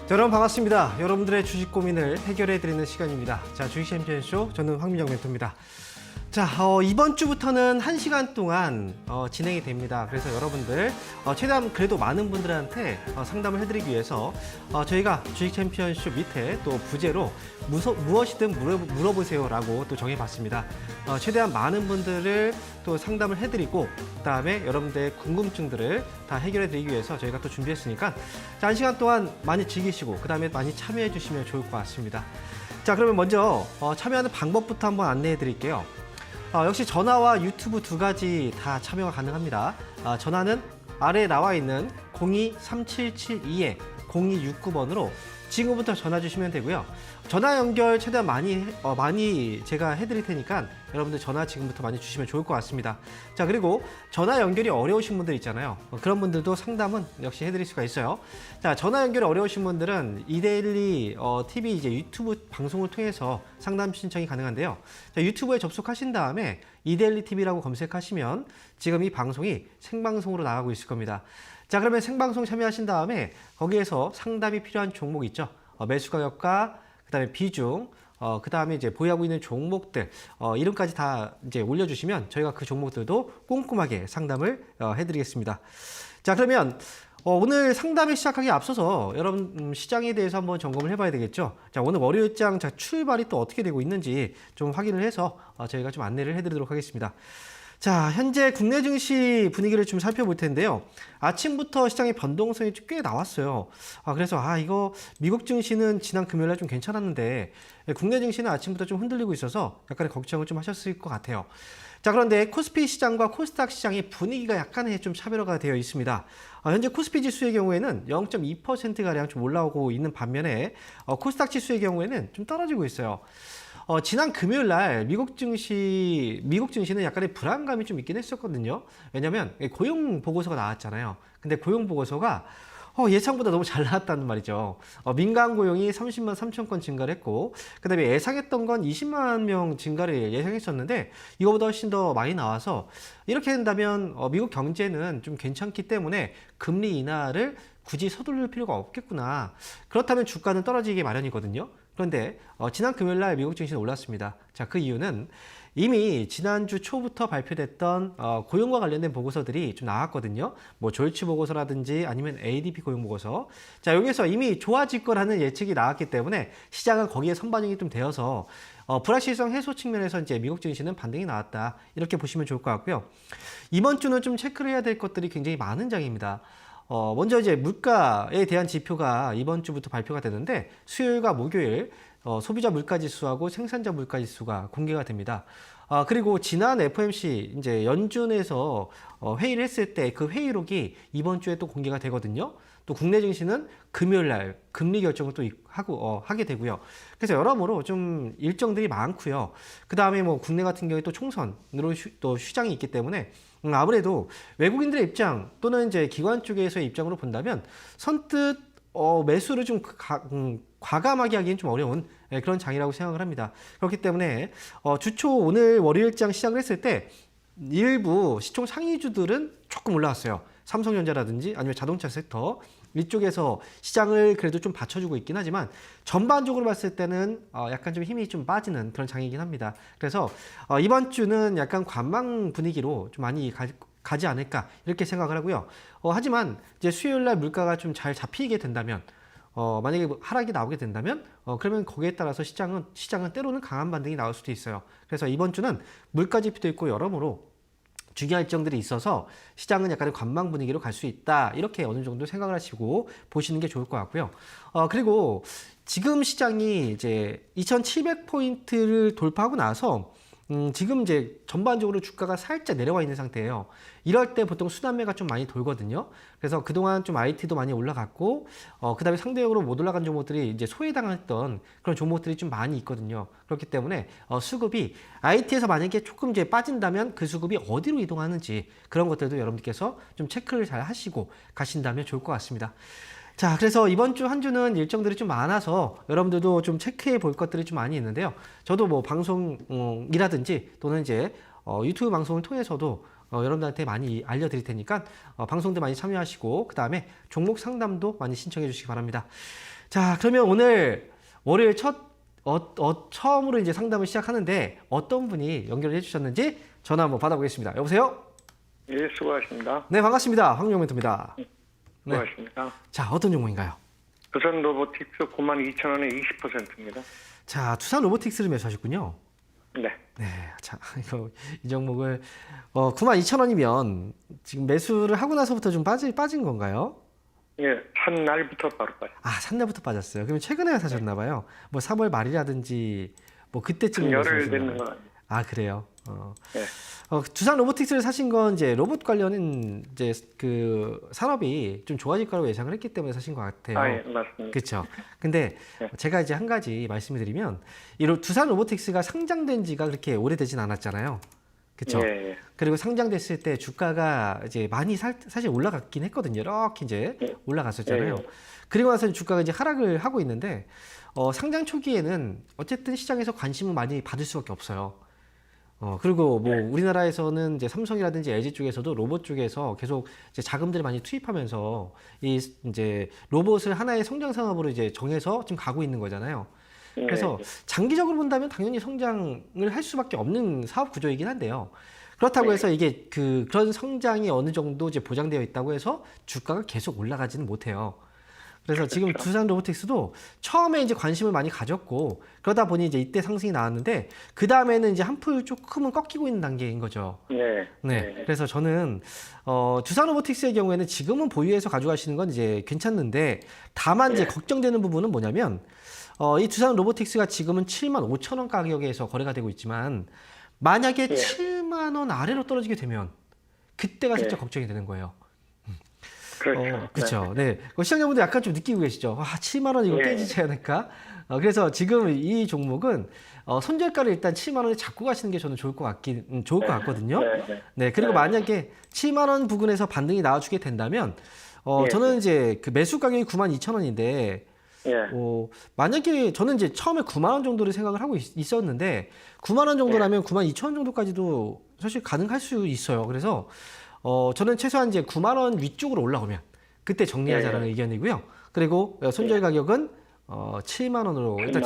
자, 여러분 반갑습니다. 여러분들의 주식 고민을 해결해드리는 시간입니다. 자, 주식 챔피언쇼 저는 황민정 멘토입니다. 자, 이번 주부터는 1시간 동안 진행이 됩니다. 그래서 여러분들 최대한 그래도 많은 분들한테 상담을 해드리기 위해서 저희가 주식 챔피언쇼 밑에 또 부제로 무엇이든 물어보세요라고 또 정해봤습니다. 최대한 많은 분들을 또 상담을 해드리고 그다음에 여러분들의 궁금증들을 다 해결해드리기 위해서 저희가 또 준비했으니까 자, 1시간 동안 많이 즐기시고 그다음에 많이 참여해주시면 좋을 것 같습니다. 자, 그러면 먼저 참여하는 방법부터 한번 안내해드릴게요. 역시 전화와 유튜브 두 가지 다 참여가 가능합니다. 전화는 아래에 나와 있는 02-3772-0269번으로 지금부터 전화 주시면 되고요. 전화 연결 최대한 많이 제가 해드릴 테니까 여러분들 전화 지금부터 많이 주시면 좋을 것 같습니다. 자, 그리고 전화 연결이 어려우신 분들 있잖아요. 그런 분들도 상담은 역시 해드릴 수가 있어요. 자, 전화 연결이 어려우신 분들은 이데일리 TV 이제 유튜브 방송을 통해서 상담 신청이 가능한데요. 자, 유튜브에 접속하신 다음에 이데일리 TV라고 검색하시면 지금 이 방송이 생방송으로 나가고 있을 겁니다. 자, 그러면 생방송 참여하신 다음에 거기에서 상담이 필요한 종목 있죠. 매수 가격과 그다음에 비중, 그다음에 이제 보유하고 있는 종목들 이름까지 다 이제 올려주시면 저희가 그 종목들도 꼼꼼하게 상담을 해드리겠습니다. 자, 그러면 오늘 상담을 시작하기에 앞서서 여러분 시장에 대해서 한번 점검을 해봐야 되겠죠. 자, 오늘 월요일장 출발이 또 어떻게 되고 있는지 좀 확인을 해서 저희가 좀 안내를 해드리도록 하겠습니다. 자, 현재 국내 증시 분위기를 좀 살펴볼 텐데요. 아침부터 시장의 변동성이 꽤 나왔어요. 그래서 이거 미국 증시는 지난 금요일에 좀 괜찮았는데 국내 증시는 아침부터 좀 흔들리고 있어서 약간의 걱정을 좀 하셨을 것 같아요. 자, 그런데 코스피 시장과 코스닥 시장의 분위기가 약간의 좀 차별화가 되어 있습니다. 현재 코스피 지수의 경우에는 0.2%가량 좀 올라오고 있는 반면에 코스닥 지수의 경우에는 좀 떨어지고 있어요. 지난 금요일 날 미국 증시는 약간의 불안감이 좀 있긴 했었거든요. 왜냐면 고용 보고서가 나왔잖아요. 근데 고용 보고서가 예상보다 너무 잘 나왔다는 말이죠. 민간 고용이 30만 3천 건 증가를 했고, 그 다음에 예상했던 건 20만 명 증가를 예상했었는데, 이거보다 훨씬 더 많이 나와서, 이렇게 된다면 미국 경제는 좀 괜찮기 때문에 금리 인하를 굳이 서두를 필요가 없겠구나. 그렇다면 주가는 떨어지기 마련이거든요. 그런데 지난 금요일 날 미국 증시는 올랐습니다. 자, 그 이유는 이미 지난주 초부터 발표됐던 고용과 관련된 보고서들이 좀 나왔거든요. 뭐 졸지 보고서라든지 아니면 ADP 고용 보고서. 자, 여기서 이미 좋아질 거라는 예측이 나왔기 때문에 시장은 거기에 선반영이 좀 되어서 불확실성 해소 측면에서 이제 미국 증시는 반등이 나왔다. 이렇게 보시면 좋을 것 같고요. 이번 주는 좀 체크를 해야 될 것들이 굉장히 많은 장입니다. 먼저 이제 물가에 대한 지표가 이번 주부터 발표가 되는데 수요일과 목요일 소비자 물가 지수하고 생산자 물가 지수가 공개가 됩니다. 그리고 지난 FOMC 이제 연준에서 회의를 했을 때 그 회의록이 이번 주에 또 공개가 되거든요. 또 국내 증시는 금요일 날 금리 결정을 또 하게 되고요. 그래서 여러모로 좀 일정들이 많고요. 그 다음에 뭐 국내 같은 경우에 또 총선으로 또 휴장이 있기 때문에 아무래도 외국인들의 입장 또는 이제 기관 쪽에서의 입장으로 본다면 선뜻 매수를 좀 과감하게 하기엔 좀 어려운 그런 장이라고 생각을 합니다. 그렇기 때문에 주초 오늘 월요일장 시작을 했을 때 일부 시총 상위주들은 조금 올라왔어요. 삼성전자라든지 아니면 자동차 섹터 이쪽에서 시장을 그래도 좀 받쳐주고 있긴 하지만 전반적으로 봤을 때는 약간 좀 힘이 좀 빠지는 그런 장이긴 합니다. 그래서 이번 주는 약간 관망 분위기로 좀 많이 가지 않을까 이렇게 생각을 하고요. 하지만 이제 수요일 날 물가가 좀 잘 잡히게 된다면 만약에 하락이 나오게 된다면 그러면 거기에 따라서 시장은 때로는 강한 반등이 나올 수도 있어요. 그래서 이번 주는 물가 지표도 있고 여러모로 중요한 일정들이 있어서 시장은 약간의 관망 분위기로 갈 수 있다. 이렇게 어느 정도 생각을 하시고 보시는 게 좋을 것 같고요. 그리고 지금 시장이 이제 2700포인트를 돌파하고 나서 지금 이제 전반적으로 주가가 살짝 내려와 있는 상태예요. 이럴 때 보통 순환매가 좀 많이 돌거든요. 그래서 그동안 좀 IT도 많이 올라갔고, 그 다음에 상대적으로 못 올라간 종목들이 이제 소외당했던 그런 종목들이 좀 많이 있거든요. 그렇기 때문에 수급이 IT에서 만약에 조금 이제 빠진다면 그 수급이 어디로 이동하는지 그런 것들도 여러분들께서 좀 체크를 잘 하시고 가신다면 좋을 것 같습니다. 자, 그래서 이번 주 한 주는 일정들이 좀 많아서 여러분들도 좀 체크해 볼 것들이 좀 많이 있는데요. 저도 뭐 방송이라든지 또는 이제 유튜브 방송을 통해서도 여러분들한테 많이 알려드릴 테니까 방송도 많이 참여하시고 그 다음에 종목 상담도 많이 신청해 주시기 바랍니다. 자, 그러면 오늘 월요일 처음으로 이제 상담을 시작하는데 어떤 분이 연결을 해주셨는지 전화 한번 받아보겠습니다. 여보세요? 예, 수고하십니다. 네, 반갑습니다. 황용 멘토입니다. 네. 수고하십니다. 자, 어떤 종목인가요? 두산 로보틱스 92,000원에 20%입니다. 자, 투산 로보틱스를 매수하셨군요. 네. 네, 자, 이 종목을 92,000원이면 지금 매수를 하고 나서부터 좀 빠진 건가요? 예, 산 날부터 바로 빠요. 아, 산날부터 빠졌어요. 그러면 최근에 사셨나 봐요. 뭐 3월 말이라든지 뭐 그때쯤 열흘 되는 건 아니에요. 아, 그래요. 네. 두산 로보틱스를 사신 건 이제 로봇 관련인 이제 그 산업이 좀 좋아질 거라고 예상을 했기 때문에 사신 것 같아요. 아, 예, 맞습니다. 그렇죠. 근데 네. 제가 이제 한 가지 말씀을 드리면 이 두산 로보틱스가 상장된 지가 그렇게 오래되진 않았잖아요. 그렇죠. 예, 예. 그리고 상장됐을 때 주가가 이제 많이 사실 올라갔긴 했거든요. 이렇게 이제 올라갔었잖아요. 예. 그리고 나서 주가가 이제 하락을 하고 있는데 상장 초기에는 어쨌든 시장에서 관심을 많이 받을 수밖에 없어요. 그리고 뭐 우리나라에서는 이제 삼성이라든지 LG 쪽에서도 로봇 쪽에서 계속 이제 자금들을 많이 투입하면서 이 이제 로봇을 하나의 성장 산업으로 이제 정해서 지금 가고 있는 거잖아요. 그래서 장기적으로 본다면 당연히 성장을 할 수밖에 없는 사업 구조이긴 한데요. 그렇다고 해서 이게 그런 성장이 어느 정도 이제 보장되어 있다고 해서 주가가 계속 올라가지는 못해요. 그래서 지금 두산 로보틱스도 처음에 이제 관심을 많이 가졌고 그러다 보니 이제 이때 상승이 나왔는데 그 다음에는 이제 한풀 조금은 꺾이고 있는 단계인 거죠. 네. 네. 그래서 저는 두산 로보틱스의 경우에는 지금은 보유해서 가져가시는 건 이제 괜찮는데 다만 이제 걱정되는 부분은 뭐냐면 이 두산 로보틱스가 지금은 75,000원 가격에서 거래가 되고 있지만 만약에 7만 원 아래로 떨어지게 되면 그때가 진짜 걱정이 되는 거예요. 그렇죠. 그렇죠. 네. 시청자분들 약간 좀 느끼고 계시죠? 7만 원 이거 예. 깨지지 않을까? 그래서 지금 이 종목은 손절가를 일단 7만 원에 잡고 가시는 게 저는 좋을 것 같거든요. 네. 그리고 만약에 7만 원 부근에서 반등이 나와주게 된다면 저는 이제 그 매수 가격이 92,000원인데 만약에 저는 이제 처음에 9만 원 정도를 생각을 하고 있었는데 9만 원 정도라면 92,000원 정도까지도 사실 가능할 수 있어요. 그래서 저는 최소한 이제 9만 원 위쪽으로 올라오면 그때 정리하자라는 의견이고요. 그리고 손절 가격은 7만 원으로 일단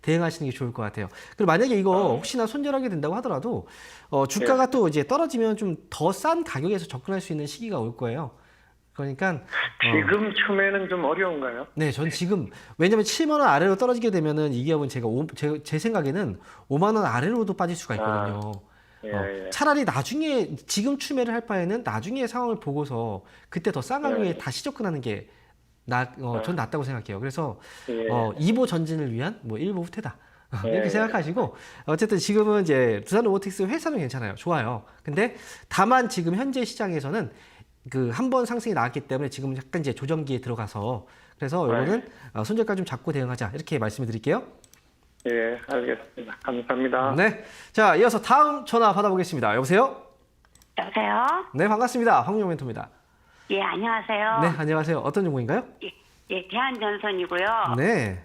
대응하시는 게 좋을 것 같아요. 그리고 만약에 이거 혹시나 손절하게 된다고 하더라도 주가가 또 이제 떨어지면 좀 더 싼 가격에서 접근할 수 있는 시기가 올 거예요. 그러니까 지금 처음에는 좀 어려운가요? 네, 전 지금 왜냐면 7만 원 아래로 떨어지게 되면은 이 기업은 제 생각에는 5만 원 아래로도 빠질 수가 있거든요. 차라리 나중에 지금 추매를 할 바에는 나중에 상황을 보고서 그때 더 싼 가격에 다시 접근하는 게 전 낫다고 생각해요. 그래서 2보 전진을 위한 뭐 1보 후퇴다. 이렇게 생각하시고 어쨌든 지금은 이제 두산 로보틱스 회사는 괜찮아요. 좋아요. 근데 다만 지금 현재 시장에서는 그 한 번 상승이 나왔기 때문에 지금 약간 이제 조정기에 들어가서 그래서 이거는 손절가 좀 잡고 대응하자 이렇게 말씀을 드릴게요. 예, 알겠습니다. 감사합니다. 네. 자, 이어서 다음 전화 받아보겠습니다. 여보세요? 여보세요? 네, 반갑습니다. 황용 멘토입니다. 예, 안녕하세요. 네, 안녕하세요. 어떤 종목인가요? 예, 대한전선이고요. 네.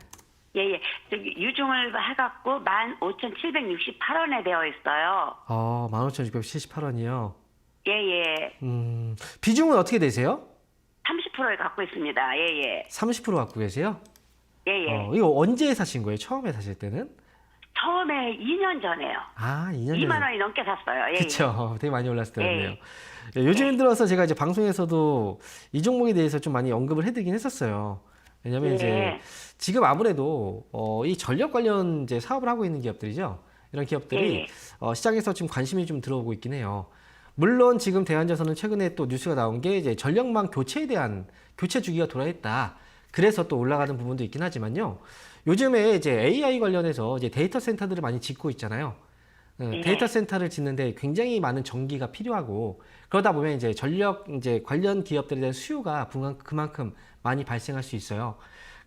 예. 저기 유중을 해갖고 15,768원에 되어 있어요. 15,678원이요. 예. 비중은 어떻게 되세요? 30%를 갖고 있습니다. 예. 30% 갖고 계세요? 예. 이거 언제 사신 거예요? 처음에 사실 때는? 처음에 2년 전에요. 2년 전에. 2만 원이 넘게 샀어요. 예. 그렇죠. 되게 많이 올랐을 때였네요. 요즘 들어서 제가 이제 방송에서도 이 종목에 대해서 좀 많이 언급을 해드리긴 했었어요. 왜냐면 이제 지금 아무래도 이 전력 관련 이제 사업을 하고 있는 기업들이죠. 이런 기업들이 시장에서 지금 관심이 좀 들어오고 있긴 해요. 물론 지금 대한전선은 최근에 또 뉴스가 나온 게 이제 전력망 교체에 대한 교체 주기가 돌아있다. 그래서 또 올라가는 부분도 있긴 하지만요. 요즘에 이제 AI 관련해서 이제 데이터 센터들을 많이 짓고 있잖아요. 데이터 센터를 짓는데 굉장히 많은 전기가 필요하고 그러다 보면 이제 전력 이제 관련 기업들에 대한 수요가 그만큼 많이 발생할 수 있어요.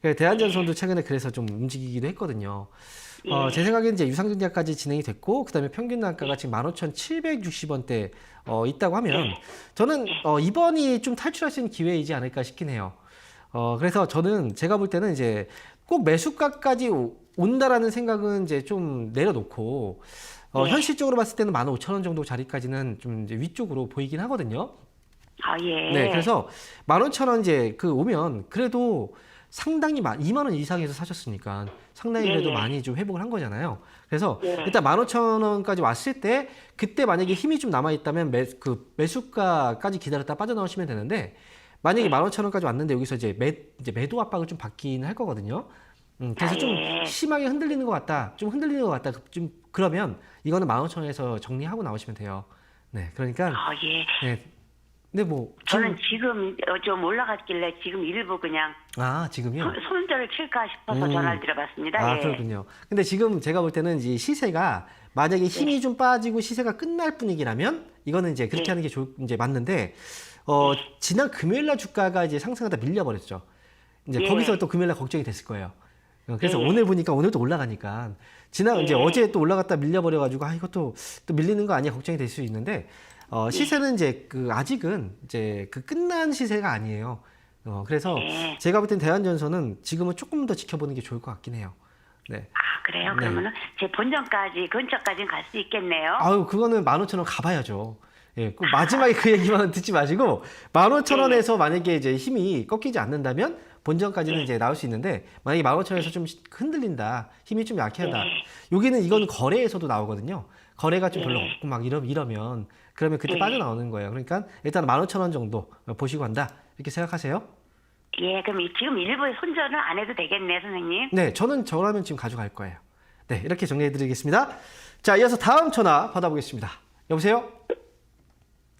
대한전선도 최근에 그래서 좀 움직이기도 했거든요. 제 생각에는 이제 유상증자까지 진행이 됐고 그다음에 평균 단가가 지금 15,760원대 있다고 하면 저는 이번이 좀 탈출할 수 있는 기회이지 않을까 싶긴 해요. 그래서 저는 제가 볼 때는 이제 꼭 매수가까지 온다라는 생각은 이제 좀 내려놓고 현실적으로 봤을 때는 15,000원 정도 자리까지는 좀 이제 위쪽으로 보이긴 하거든요. 예. 네, 그래서 15,000원 이제 오면 그래도 상당히 2만 원 이상에서 사셨으니까 상당히 예, 그래도 예. 많이 좀 회복을 한 거잖아요. 그래서 예. 일단 15,000원까지 왔을 때 그때 만약에 힘이 좀 남아 있다면 매수가까지 기다렸다 빠져나오시면 되는데 만약에 15,000원까지 왔는데 여기서 이제 매도 압박을 좀 받긴 할 거거든요. 그래서 좀 예. 심하게 흔들리는 것 같다. 좀 흔들리는 것 같다. 좀 그러면 이거는 15,000원에서 정리하고 나오시면 돼요. 네, 그러니까 예. 네. 근데 뭐 저는 지금 좀 올라갔길래 지금 일부 그냥 지금요? 손절을 칠까 싶어서 전화를 드려봤습니다. 예. 그렇군요. 근데 지금 제가 볼 때는 이 시세가 만약에 힘이 좀 빠지고 시세가 끝날 분위기라면 이거는 이제 그렇게 네. 하는 게 이제 맞는데 지난 금요일 날 주가가 이제 상승하다 밀려버렸죠. 이제 예. 거기서 또 금요일 날 걱정이 됐을 거예요. 그래서 예. 오늘 보니까 오늘도 올라가니까 이제 어제 또 올라갔다 밀려버려가지고 이것도 또 밀리는 거 아니야 걱정이 될 수 있는데 시세는 이제 아직은 이제 끝난 시세가 아니에요. 그래서 예. 제가 볼 땐 대한전선은 지금은 조금 더 지켜보는 게 좋을 것 같긴 해요. 네. 그래요? 네. 그러면은 제 본전까지 근처까지는 갈 수 있겠네요. 그거는 15,000원 가봐야죠. 예, 꼭 마지막에 그 얘기만 듣지 마시고 15,000원에서 만약에 이제 힘이 꺾이지 않는다면 본전까지는 이제 나올 수 있는데 만약에 15,000원에서 좀 흔들린다, 힘이 좀 약하다. 여기는 이건 거래에서도 나오거든요. 거래가 좀 별로 없고 막 이러면 그러면 그때 빠져나오는 거예요. 그러니까 일단 15,000원 정도 보시고 한다 이렇게 생각하세요. 예, 그럼 지금 일부에 손절은 안 해도 되겠네, 선생님. 네, 저라면 지금 가져갈 거예요. 네, 이렇게 정리해드리겠습니다. 자, 이어서 다음 전화 받아보겠습니다. 여보세요?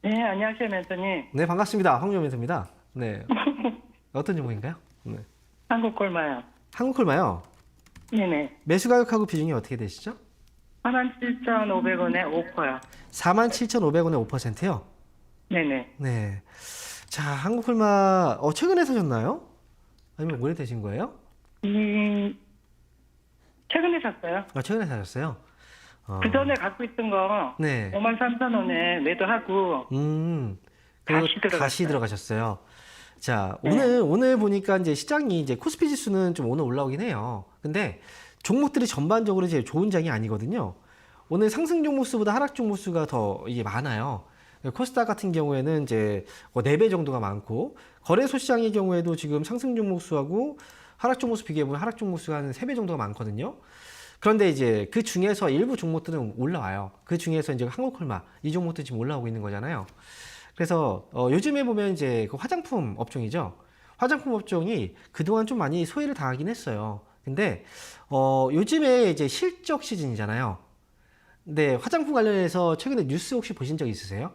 네, 안녕하세요, 멘토님. 네, 반갑습니다. 황유호 멘토입니다. 네, 어떤 종목인가요? 네. 한국콜마요. 한국콜마요. 네네. 매수 가격하고 비중이 어떻게 되시죠? 47,500원에 5%요. 47,500원에 5%요? 네네. 네. 자, 한국콜마 최근에 사셨나요? 아니면 오래되신 거예요? 최근에 샀어요. 최근에 사셨어요? 그 전에 갖고 있던 거 네. 53,000원에 매도하고 그리고 다시 들어갔어요. 다시 들어가셨어요. 자, 네. 오늘 보니까 이제 시장이 이제 코스피 지수는 좀 오늘 올라오긴 해요. 근데 종목들이 전반적으로 이제 좋은 장이 아니거든요. 오늘 상승 종목 수보다 하락 종목 수가 더 이게 많아요. 코스닥 같은 경우에는 이제 4배 정도가 많고 거래소 시장의 경우에도 지금 상승 종목 수하고 하락 종목 수 비교해 보면 하락 종목 수가 한 3배 정도가 많거든요. 그런데 이제 그 중에서 일부 종목들은 올라와요. 그 중에서 이제 한국콜마 이 종목도 지금 올라오고 있는 거잖아요. 그래서 요즘에 보면 이제 그 화장품 업종이죠. 화장품 업종이 그동안 좀 많이 소외를 당하긴 했어요. 근데 요즘에 이제 실적 시즌이잖아요. 근데 화장품 관련해서 최근에 뉴스 혹시 보신 적 있으세요?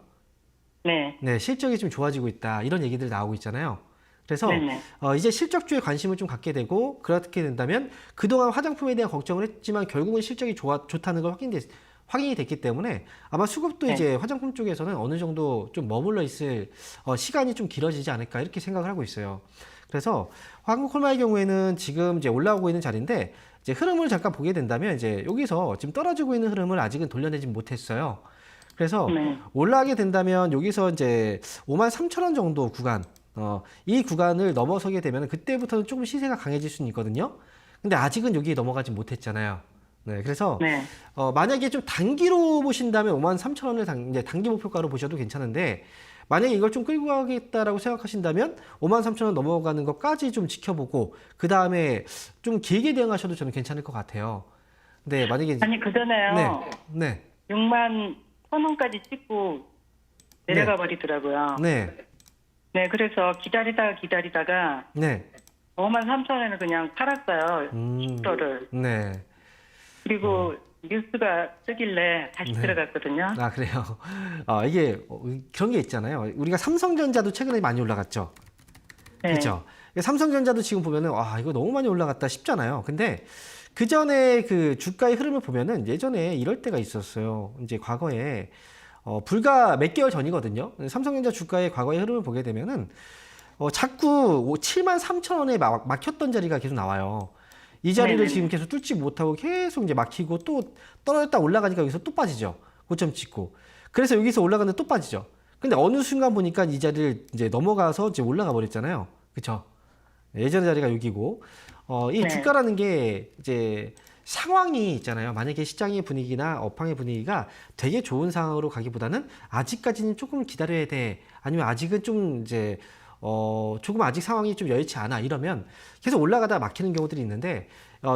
네. 네, 실적이 좀 좋아지고 있다 이런 얘기들 나오고 있잖아요. 그래서 네네. 이제 실적주에 관심을 좀 갖게 되고 그렇게 된다면 그동안 화장품에 대한 걱정을 했지만 결국은 실적이 좋다는 걸 확인이 됐기 때문에 아마 수급도 네. 이제 화장품 쪽에서는 어느 정도 좀 머물러 있을 시간이 좀 길어지지 않을까 이렇게 생각을 하고 있어요. 그래서 한국콜마의 경우에는 지금 이제 올라오고 있는 자리인데 이제 흐름을 잠깐 보게 된다면 이제 여기서 지금 떨어지고 있는 흐름을 아직은 돌려내지 못했어요. 그래서 네. 올라가게 된다면 여기서 이제 53,000원 정도 구간 이 구간을 넘어서게 되면 그때부터는 조금 시세가 강해질 수는 있거든요. 근데 아직은 여기에 넘어가지 못했잖아요. 네, 그래서 네. 만약에 좀 단기로 보신다면 53,000원을 이제 단기 목표가로 보셔도 괜찮은데 만약에 이걸 좀 끌고 가겠다라고 생각하신다면 53,000원 넘어가는 것까지 좀 지켜보고 그 다음에 좀 길게 대응하셔도 저는 괜찮을 것 같아요. 근데 만약에 아니, 그 전에요. 네, 61,000원까지 찍고 내려가 버리더라고요. 네, 네, 그래서 기다리다가 네, 53,000원을 그냥 팔았어요. 10%를. 네. 그리고 뉴스가 뜨길래 다시 들어갔거든요. 아, 그래요. 이게 그런 게 있잖아요. 우리가 삼성전자도 최근에 많이 올라갔죠. 네. 그렇죠. 삼성전자도 지금 보면은 이거 너무 많이 올라갔다 싶잖아요. 근데 그 전에 그 주가의 흐름을 보면은 예전에 이럴 때가 있었어요. 이제 과거에 불과 몇 개월 전이거든요. 삼성전자 주가의 과거의 흐름을 보게 되면은 자꾸 73,000원에 막혔던 자리가 계속 나와요. 이 자리를 네네네. 지금 계속 뚫지 못하고 계속 이제 막히고 또 떨어졌다 올라가니까 여기서 또 빠지죠. 고점 찍고. 그래서 여기서 올라가는데 또 빠지죠. 근데 어느 순간 보니까 이 자리를 이제 넘어가서 이제 올라가 버렸잖아요. 그쵸? 예전의 자리가 여기고. 이 네. 주가라는 게 이제 상황이 있잖아요. 만약에 시장의 분위기나 업황의 분위기가 되게 좋은 상황으로 가기보다는 아직까지는 조금 기다려야 돼. 아니면 아직은 좀 이제 조금 아직 상황이 좀 여의치 않아 이러면 계속 올라가다 막히는 경우들이 있는데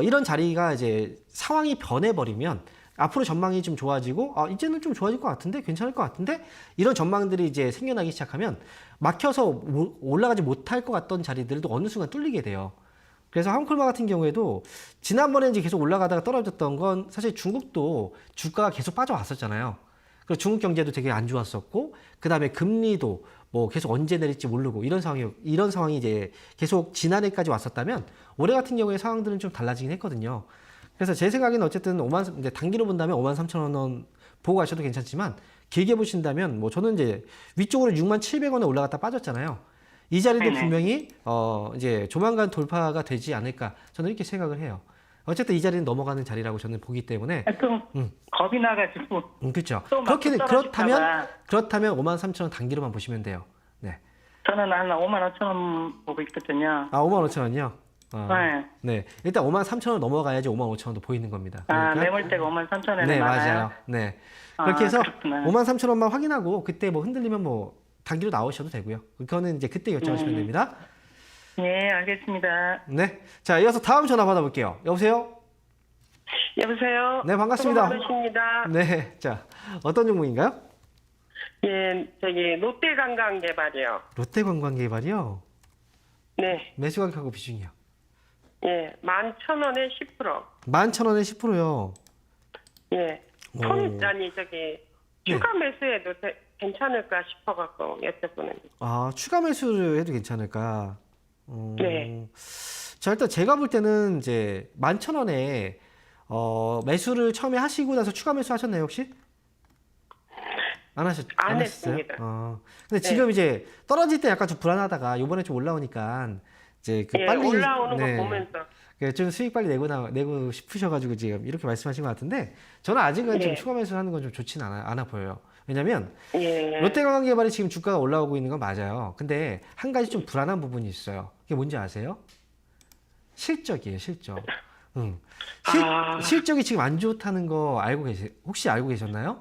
이런 자리가 이제 상황이 변해버리면 앞으로 전망이 좀 좋아지고 이제는 좀 좋아질 것 같은데 괜찮을 것 같은데 이런 전망들이 이제 생겨나기 시작하면 막혀서 올라가지 못할 것 같던 자리들도 어느 순간 뚫리게 돼요. 그래서 한콜마 같은 경우에도 지난번에 이제 계속 올라가다가 떨어졌던 건 사실 중국도 주가가 계속 빠져왔었잖아요. 그리고 중국 경제도 되게 안 좋았었고 그 다음에 금리도 뭐 계속 언제 내릴지 모르고 이런 상황이 이제 계속 지난해까지 왔었다면 올해 같은 경우에 상황들은 좀 달라지긴 했거든요. 그래서 제 생각에는 어쨌든 이제 단기로 본다면 53,000원 보고 가셔도 괜찮지만 길게 보신다면 뭐 저는 이제 위쪽으로 67,000원에 올라갔다 빠졌잖아요. 이 자리도 네네. 분명히 이제 조만간 돌파가 되지 않을까 저는 이렇게 생각을 해요. 어쨌든 이 자리는 넘어가는 자리라고 저는 보기 때문에 좀 겁이 나가지고 그렇죠. 또 맞고 그렇다면 떨어질까 53,000원 단기로만 보시면 돼요. 네. 저는 한 55,000원 보고 있거든요. 55,000원이요? 네. 네. 일단 53,000원 넘어가야지 55,000원도 보이는 겁니다. 매물대가 53,000원에 네, 많아요. 맞아요. 네. 그렇게 해서 그렇구나. 53,000원만 확인하고 그때 뭐 흔들리면 뭐 단기로 나오셔도 되고요. 그거는 이제 그때 결정하시면 됩니다. 네, 알겠습니다. 네. 자, 이어서 다음 전화 받아볼게요. 여보세요? 여보세요. 네, 반갑습니다. 반갑습니다. 네. 자, 어떤 종목인가요? 예, 저기 롯데관광개발이요. 롯데관광개발이요? 네, 매수 가격하고 비중이요. 예, 11,000원에 10%. 11,000원에 10%요. 예, 오. 아니 저기 추가 매수해도 괜찮을까 싶어갖고 여쭤보는. 추가 매수를 해도 괜찮을까? 네. 자, 일단 제가 볼 때는 이제 11,000원에 매수를 처음에 하시고 나서 추가 매수 하셨나요, 혹시? 안 안 하셨어요? 했습니다. 근데 네. 지금 이제 떨어질 때 약간 좀 불안하다가 이번에 좀 올라오니까 이제 예, 빨리 올라오는 거 보면서. 좀 수익 빨리 내고 싶으셔가지고 지금 이렇게 말씀하신 것 같은데 저는 아직은 좀 네. 추가 매수하는 건 좀 좋진 않아 보여요. 왜냐면 예. 롯데관광개발이 지금 주가가 올라오고 있는 건 맞아요. 근데 한 가지 좀 불안한 부분이 있어요. 그게 뭔지 아세요? 실적이에요, 실적. 실적이 지금 안 좋다는 거 혹시 알고 계셨나요?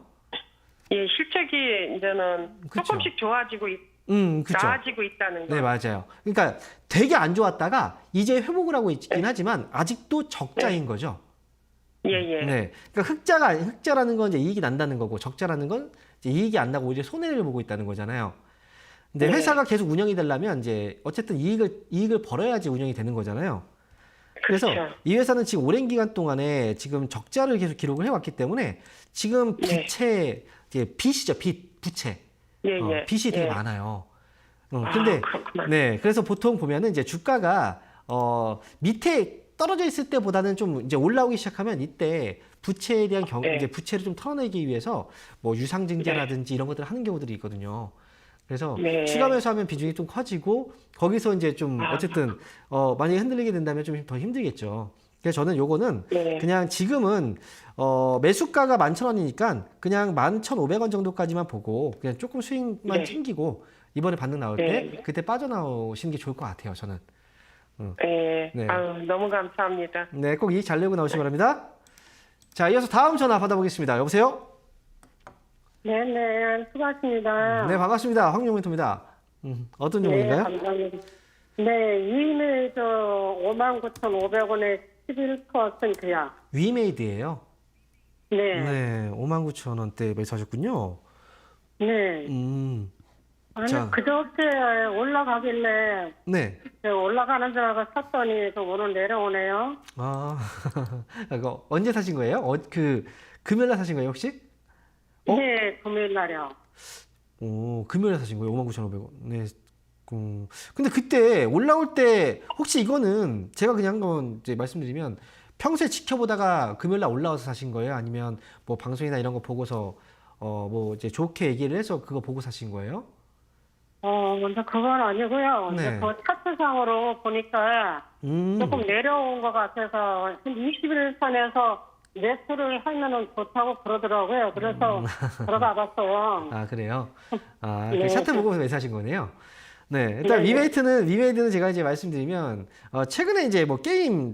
예, 실적이 이제는 그쵸. 조금씩 좋아지고 그쵸. 나아지고 있다는 거. 네, 맞아요. 그러니까 되게 안 좋았다가 이제 회복을 하고 있긴 하지만 아직도 적자인 거죠. 예, 예. 네. 그러니까 흑자라는 건 이제 이익이 난다는 거고 적자라는 건 이제 이익이 안 나고 오히려 손해를 보고 있다는 거잖아요. 근데 네. 회사가 계속 운영이 되려면 이제 어쨌든 이익을 벌어야지 운영이 되는 거잖아요. 그래서 그렇죠. 이 회사는 지금 오랜 기간 동안에 지금 적자를 계속 기록을 해왔기 때문에 지금 네. 빚이죠, 부채. 예, 예. 빚이 되게 예. 많아요. 근데 그렇구나. 네, 그래서 보통 보면은 이제 주가가 밑에 떨어져 있을 때보다는 좀 이제 올라오기 시작하면 이때 부채에 대한 네. 이제 부채를 좀 털어내기 위해서 뭐 유상증자라든지 이런 것들을 하는 경우들이 있거든요. 그래서 네. 추가 매수하면 비중이 좀 커지고 거기서 이제 좀 어쨌든 만약에 흔들리게 된다면 좀 더 힘들겠죠. 그래서 저는 요거는 네. 그냥 지금은 매수가가 11,000원이니까 그냥 11,500원 정도까지만 보고 그냥 조금 수익만 네. 챙기고 이번에 반등 나올 네. 때 그때 빠져나오시는 게 좋을 것 같아요, 저는. 예. 네. 아유, 너무 감사합니다. 네, 꼭 이익 잘 내고 나오시기 바랍니다. 자, 이어서 다음 전화 받아보겠습니다. 여보세요? 네네, 수고하십니다. 네, 반갑습니다. 황용민입니다. 어떤 종목인가요? 감사합니다. 네, 이메일 59,500원에 11%야. 위메이드예요. 네, 네, 59,000원대 매수하셨군요. 네. 아니, 자. 그저께 올라가길래 네. 올라가는 줄 알고 샀더니 오늘 내려오네요. 이거 언제 사신 거예요? 금요일날 사신 거예요, 혹시? 네, 금요일 날이요. 금요일에 사신 거예요? 59,500원. 네. 근데 그때 올라올 때 혹시 이거는 제가 그냥 한번 이제 말씀드리면 평소에 지켜보다가 금요일날 올라와서 사신 거예요? 아니면 뭐 방송이나 이런 거 보고서 뭐 이제 좋게 얘기를 해서 그거 보고 사신 거예요? 근데 그건 아니고요. 네. 이제 그 차트상으로 보니까 조금 내려온 것 같아서 한 20일 선에서 매수를 하면은 좋다고 그러더라고요. 그래서 들어가 봤어요. 아, 그래요? 그 네. 차트 보고 매수하신 거네요. 네, 일단 네. 위메이드는 제가 이제 말씀드리면 최근에 이제 뭐 게임에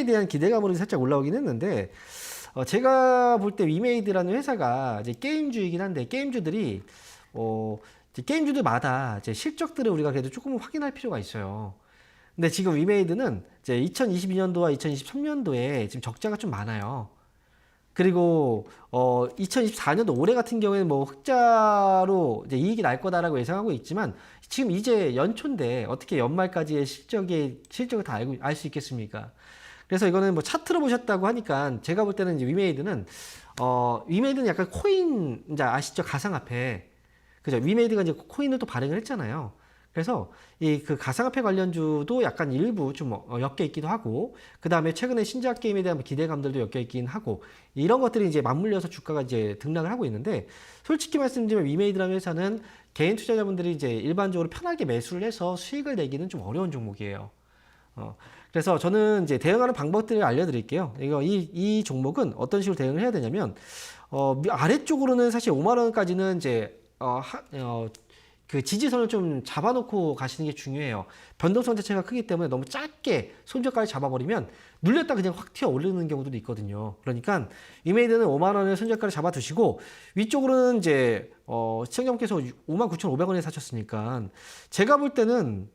대한 기대감으로 살짝 올라오긴 했는데 제가 볼 때 위메이드라는 회사가 이제 게임주이긴 한데 게임주들이 이제 게임주들마다 이제 실적들을 우리가 그래도 조금 확인할 필요가 있어요. 근데 지금 위메이드는 이제 2022년도와 2023년도에 지금 적자가 좀 많아요. 그리고 2024년도 올해 같은 경우에는 뭐 흑자로 이제 이익이 날 거다라고 예상하고 있지만 지금 이제 연초인데 어떻게 연말까지의 실적을 다 알 수 있겠습니까? 그래서 이거는 뭐 차트로 보셨다고 하니까 제가 볼 때는 이제 위메이드는 약간 코인 이제 아시죠? 가상화폐. 그죠? 위메이드가 이제 코인을 또 발행을 했잖아요. 그래서 이 그 가상화폐 관련주도 약간 일부 좀 엮여 있기도 하고, 그 다음에 최근에 신작 게임에 대한 기대감들도 엮여 있긴 하고, 이런 것들이 이제 맞물려서 주가가 이제 등락을 하고 있는데, 솔직히 말씀드리면 위메이드라는 회사는 개인 투자자분들이 이제 일반적으로 편하게 매수를 해서 수익을 내기는 좀 어려운 종목이에요. 그래서 저는 이제 대응하는 방법들을 알려드릴게요. 이 종목은 어떤 식으로 대응을 해야 되냐면, 아래쪽으로는 사실 5만 원까지는 이제 그 지지선을 좀 잡아놓고 가시는 게 중요해요. 변동성 자체가 크기 때문에 너무 짧게 손절가를 잡아버리면 눌렸다 그냥 확 튀어 오르는 경우도 있거든요. 그러니까 위메이드는 5만 원의 손절가를 잡아두시고 위쪽으로는 이제 시청자분께서 59,500원에 사셨으니까 제가 볼 때는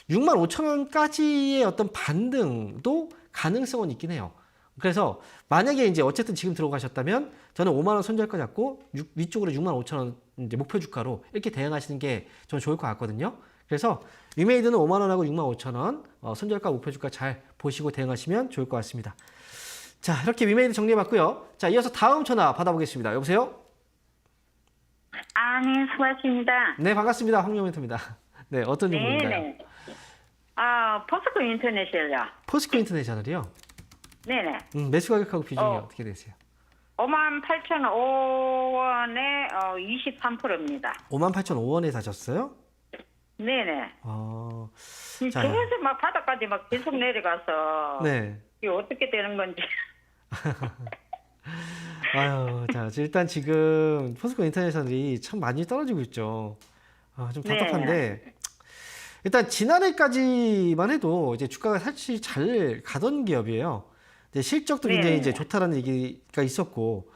65,000원까지의 어떤 반등도 가능성은 있긴 해요. 그래서 만약에 이제 어쨌든 지금 들어가셨다면 저는 5만 원 손절가 잡고 위쪽으로 65,000원 이제 목표 주가로 이렇게 대응하시는 게 좀 좋을 것 같거든요. 그래서 위메이드는 5만 원하고 65,000원 손절가 목표 주가 잘 보시고 대응하시면 좋을 것 같습니다. 자, 이렇게 위메이드 정리해봤고요. 자, 이어서 다음 전화 받아보겠습니다. 여보세요? 네, 수고하십니다. 네, 반갑습니다. 황명멘토입니다. 네, 어떤 종목인가요? 네네. 포스코 인터내셔널요. 포스코 인터내셔널이요? 네네. 매수 가격하고 비중이 어떻게 되세요? 58,500원에 23%입니다. 58,500원에 사셨어요? 네네. 자, 계속 막 바닥까지 막 계속 내려가서 네. 이게 어떻게 되는 건지. 아유, 자, 일단 지금 포스코 인터내셔널이 참 많이 떨어지고 있죠. 좀 답답한데 일단 지난해까지만 해도 이제 주가가 사실 잘 가던 기업이에요. 이제 실적도 굉장히 이제 좋다라는 얘기가 있었고,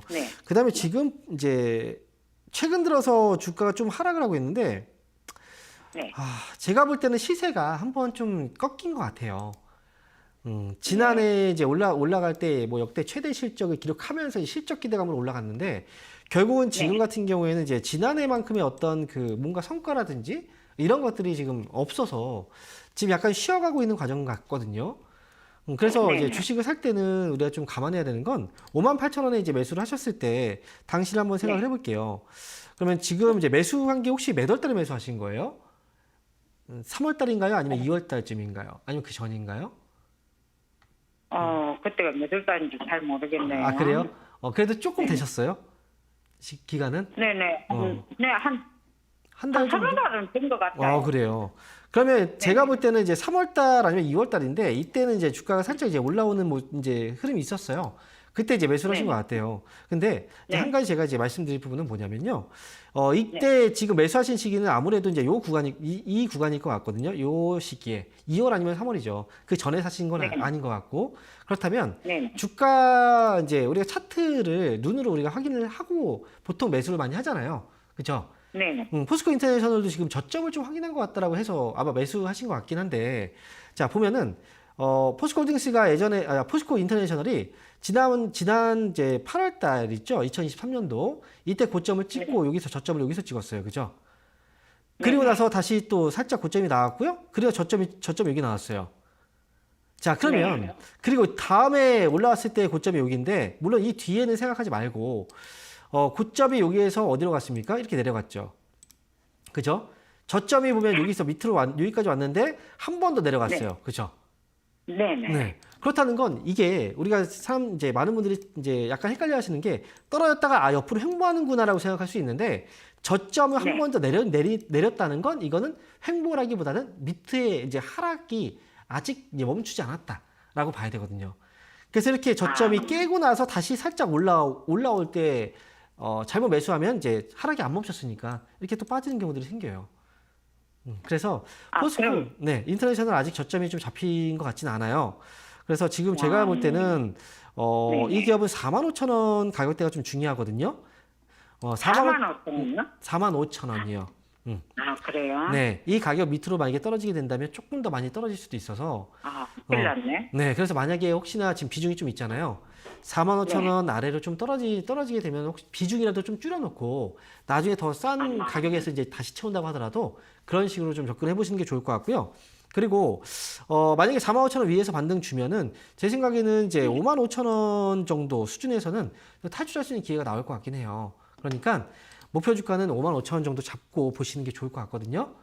네. 그다음에 지금 이제 최근 들어서 주가가 좀 하락을 하고 있는데, 네. 제가 볼 때는 시세가 한번 좀 꺾인 것 같아요. 지난해 이제 올라갈 때 뭐 역대 최대 실적을 기록하면서 실적 기대감으로 올라갔는데, 결국은 지금 같은 경우에는 이제 지난해만큼의 어떤 그 뭔가 성과라든지 이런 것들이 지금 없어서 지금 약간 쉬어가고 있는 과정 같거든요. 그래서 이제 주식을 살 때는 우리가 좀 감안해야 되는 건 58,000원에 이제 매수를 하셨을 때 당시를 한번 생각을 해볼게요. 그러면 지금 이제 매수한 게 혹시 몇 월 달에 매수하신 거예요? 3월 달인가요? 아니면 2월 달쯤인가요? 아니면 그 전인가요? 그때가 몇 월 달인지 잘 모르겠네요. 아, 그래요? 그래도 조금 되셨어요? 기간은? 네네. 네, 한 달 정도? 3월달은 된 것 같아요. 그래요. 그러면 제가 볼 때는 이제 3월 달 아니면 2월 달인데 이때는 이제 주가가 살짝 이제 올라오는 뭐 이제 흐름이 있었어요. 그때 이제 매수를 하신 것 같아요. 근데 이제 한 가지 제가 이제 말씀드릴 부분은 뭐냐면요. 이때 지금 매수하신 시기는 아무래도 이제 요 구간이 이 구간일 것 같거든요. 요 시기에 2월 아니면 3월이죠. 그 전에 사신 건 아닌 것 같고, 그렇다면 주가 이제 우리가 차트를 눈으로 우리가 확인을 하고 보통 매수를 많이 하잖아요. 그렇죠? 네네. 포스코 인터내셔널도 지금 저점을 좀 확인한 것 같다라고 해서 아마 매수하신 것 같긴 한데, 자, 보면은 포스코 홀딩스가 예전에 포스코 인터내셔널이 지난 이제 8월 달 있죠? 2023년도 이때 고점을 찍고 여기서 저점을 여기서 찍었어요. 그죠? 그리고 나서 다시 또 살짝 고점이 나왔고요. 그리고 저점이 여기 나왔어요. 자, 그러면 그리고 다음에 올라왔을 때 고점이 여기인데, 물론 이 뒤에는 생각하지 말고 고점이 여기에서 어디로 갔습니까? 이렇게 내려갔죠. 그죠? 저점이 보면 여기서 밑으로 여기까지 왔는데 한 번 더 내려갔어요. 그죠? 네네. 네. 그렇다는 건 이게 우리가 이제 많은 분들이 이제 약간 헷갈려 하시는 게 떨어졌다가 옆으로 횡보하는구나라고 생각할 수 있는데, 저점을 한 번 더 내렸다는 건 이거는 횡보라기보다는 밑에 이제 하락이 아직 이제 멈추지 않았다라고 봐야 되거든요. 그래서 이렇게 저점이 깨고 나서 다시 살짝 올라올 때 잘못 매수하면 이제 하락이 안 멈췄으니까 이렇게 또 빠지는 경우들이 생겨요. 그래서 포스코 인터내셔널 아직 저점이 좀 잡힌 것 같지는 않아요. 그래서 지금 제가 볼 때는 이 기업은 45,000원 가격대가 좀 중요하거든요. 4만 5천원요? 4만 5천 원이요. 아, 그래요? 네, 이 가격 밑으로 만약에 떨어지게 된다면 조금 더 많이 떨어질 수도 있어서 아, 큰일 났네. 네, 그래서 만약에 혹시나 지금 비중이 좀 있잖아요. 4만 5천 원 아래로 좀 떨어지게 되면 혹시 비중이라도 좀 줄여놓고 나중에 더 싼 가격에서 이제 다시 채운다고 하더라도 그런 식으로 좀 접근해 보시는 게 좋을 것 같고요. 그리고 만약에 4만 5천 원 위에서 반등 주면은 제 생각에는 이제 5만 5천 원 정도 수준에서는 탈출할 수 있는 기회가 나올 것 같긴 해요. 그러니까 목표 주가는 5만 5천 원 정도 잡고 보시는 게 좋을 것 같거든요.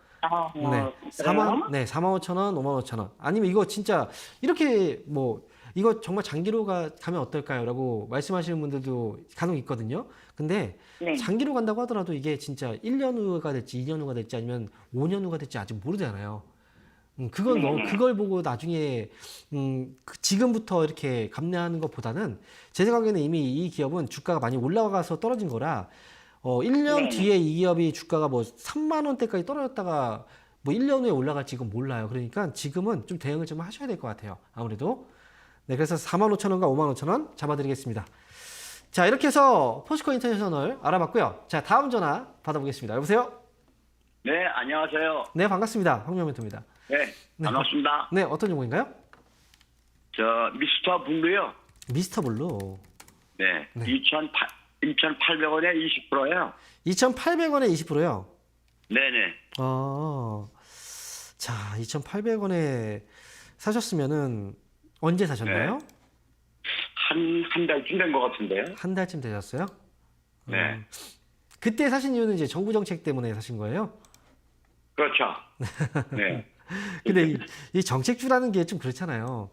네, 4만 5천 원, 5만 5천 원. 아니면 이거 진짜 이렇게 뭐 이거 정말 장기로 가면 어떨까요?라고 말씀하시는 분들도 간혹 있거든요. 근데 네. 장기로 간다고 하더라도 이게 진짜 1년 후가 될지 2년 후가 될지 아니면 5년 후가 될지 아직 모르잖아요. 그건 그걸 보고 나중에 지금부터 이렇게 감내하는 것보다는 제 생각에는 이미 이 기업은 주가가 많이 올라가서 떨어진 거라 1년 뒤에 이 기업이 주가가 뭐 3만 원대까지 떨어졌다가 뭐 1년 후에 올라갈지 이건 몰라요. 그러니까 지금은 좀 대응을 좀 하셔야 될 것 같아요. 아무래도. 네, 그래서 4만 5천 원과 5만 5천 원 잡아드리겠습니다. 자, 이렇게 해서 포스코 인터내셔널 알아봤고요. 자, 다음 전화 받아보겠습니다. 여보세요? 네, 안녕하세요. 네, 반갑습니다. 황명 멘토입니다. 네, 반갑습니다. 네, 어떤 종목인가요? 저 미스터 블루요. 미스터 블루. 네, 2,800원에 20%예요. 2,800원에 20%요? 네네. 자, 2,800원에 사셨으면은 언제 사셨나요? 네. 한 달쯤 된 것 같은데요. 한 달쯤 되셨어요? 네. 그때 사신 이유는 이제 정부 정책 때문에 사신 거예요? 그렇죠. 네. 근데 이 정책주라는 게 좀 그렇잖아요.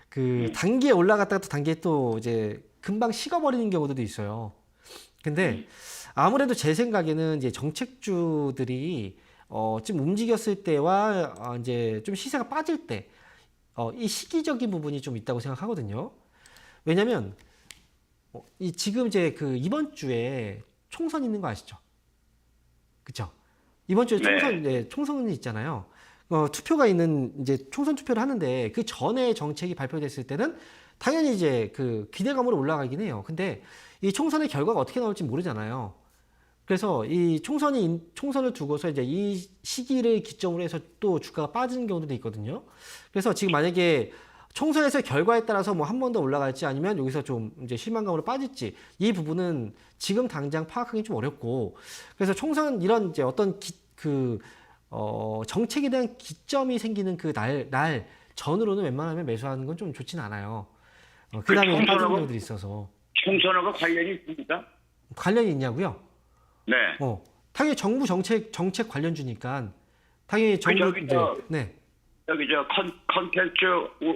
그 단기에 올라갔다가 또 단기에 또 이제 금방 식어버리는 경우도 있어요. 근데 아무래도 제 생각에는 이제 정책주들이 좀 움직였을 때와 이제 좀 시세가 빠질 때 이 시기적인 부분이 좀 있다고 생각하거든요. 왜냐면 지금 이제 그 이번 주에 총선 있는 거 아시죠? 그렇죠? 이번 주에 총선이 있잖아요. 투표가 있는 이제 총선 투표를 하는데 그 전에 정책이 발표됐을 때는 당연히 이제 그 기대감으로 올라가긴 해요. 근데 이 총선의 결과가 어떻게 나올지 모르잖아요. 그래서 이 총선을 두고서 이제 이 시기를 기점으로 해서 또 주가가 빠지는 경우도 있거든요. 그래서 지금 만약에 총선에서 결과에 따라서 뭐 한 번 더 올라갈지 아니면 여기서 좀 이제 실망감으로 빠질지 이 부분은 지금 당장 파악하기 좀 어렵고 그래서 총선 이런 이제 어떤 정책에 대한 기점이 생기는 그 날 전으로는 웬만하면 매수하는 건 좀 좋진 않아요. 그 다음에 빠지는 경우들이 있어서. 총선하고 관련이 있습니까? 관련이 있냐고요? 네. 당연히 정부 정책 관련주니까 당연히 정부 여기 저 컨텐츠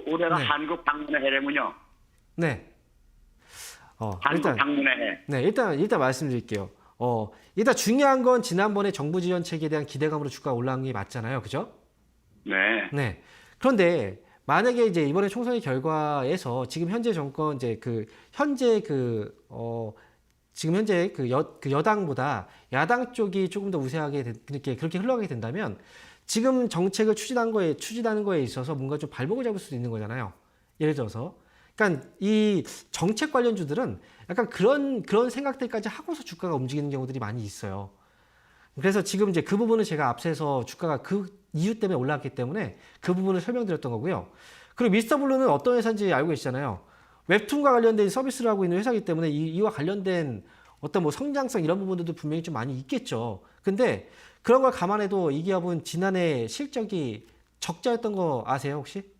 올해는 한국 방문의 해라면요. 네. 한국 방문의 해. 네, 일단 말씀드릴게요. 일단 중요한 건 지난번에 정부 지원책에 대한 기대감으로 주가가 올라간 게 맞잖아요. 그죠? 네. 네. 그런데 만약에 이제 이번에 총선의 결과에서 지금 현재 정권 이제 지금 현재 그 여당보다 야당 쪽이 조금 더 우세하게 그렇게 흘러가게 된다면 지금 정책을 추진하는 거에 있어서 뭔가 좀 발목을 잡을 수도 있는 거잖아요. 예를 들어서. 그러니까 이 정책 관련주들은 약간 그런 생각들까지 하고서 주가가 움직이는 경우들이 많이 있어요. 그래서 지금 이제 그 부분은 제가 앞서서 주가가 그 이유 때문에 올라왔기 때문에 그 부분을 설명드렸던 거고요. 그리고 미스터 블루는 어떤 회사인지 알고 계시잖아요. 웹툰과 관련된 서비스를 하고 있는 회사이기 때문에 이와 관련된 어떤 뭐 성장성 이런 부분들도 분명히 좀 많이 있겠죠. 근데 그런 걸 감안해도 이 기업은 지난해 실적이 적자였던 거 아세요, 혹시?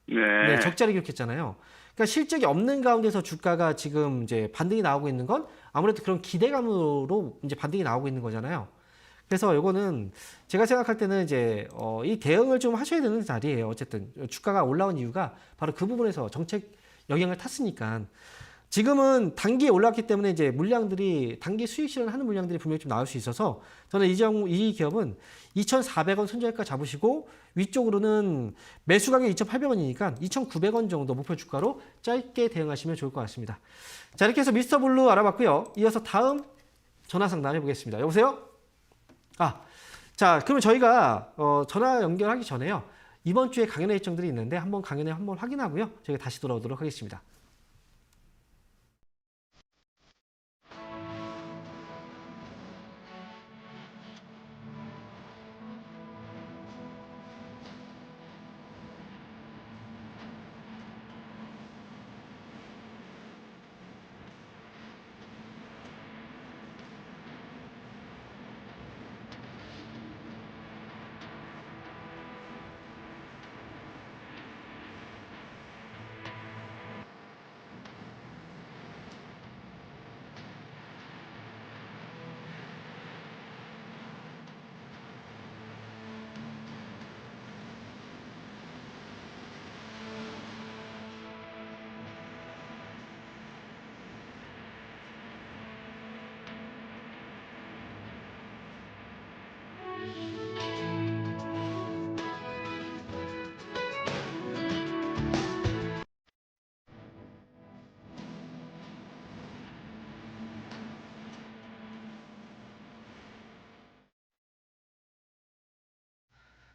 네, 적자를 기록했잖아요. 그러니까 실적이 없는 가운데서 주가가 지금 이제 반등이 나오고 있는 건 아무래도 그런 기대감으로 이제 반등이 나오고 있는 거잖아요. 그래서 이거는 제가 생각할 때는 이제 이 대응을 좀 하셔야 되는 자리예요. 어쨌든 주가가 올라온 이유가 바로 그 부분에서 정책 영향을 탔으니까 지금은 단기에 올랐기 때문에 이제 단기 수익 실현하는 물량들이 분명히 좀 나올 수 있어서 저는 이 기업은 2,400원 손절가 잡으시고 위쪽으로는 매수 가격이 2,800원이니까 2,900원 정도 목표 주가로 짧게 대응하시면 좋을 것 같습니다. 자, 이렇게 해서 미스터 블루 알아봤고요. 이어서 다음 전화 상담 해보겠습니다. 여보세요? 자, 그러면 저희가 전화 연결하기 전에요. 이번 주에 강연회 일정들이 있는데 강연회 한번 확인하고요. 저희가 다시 돌아오도록 하겠습니다.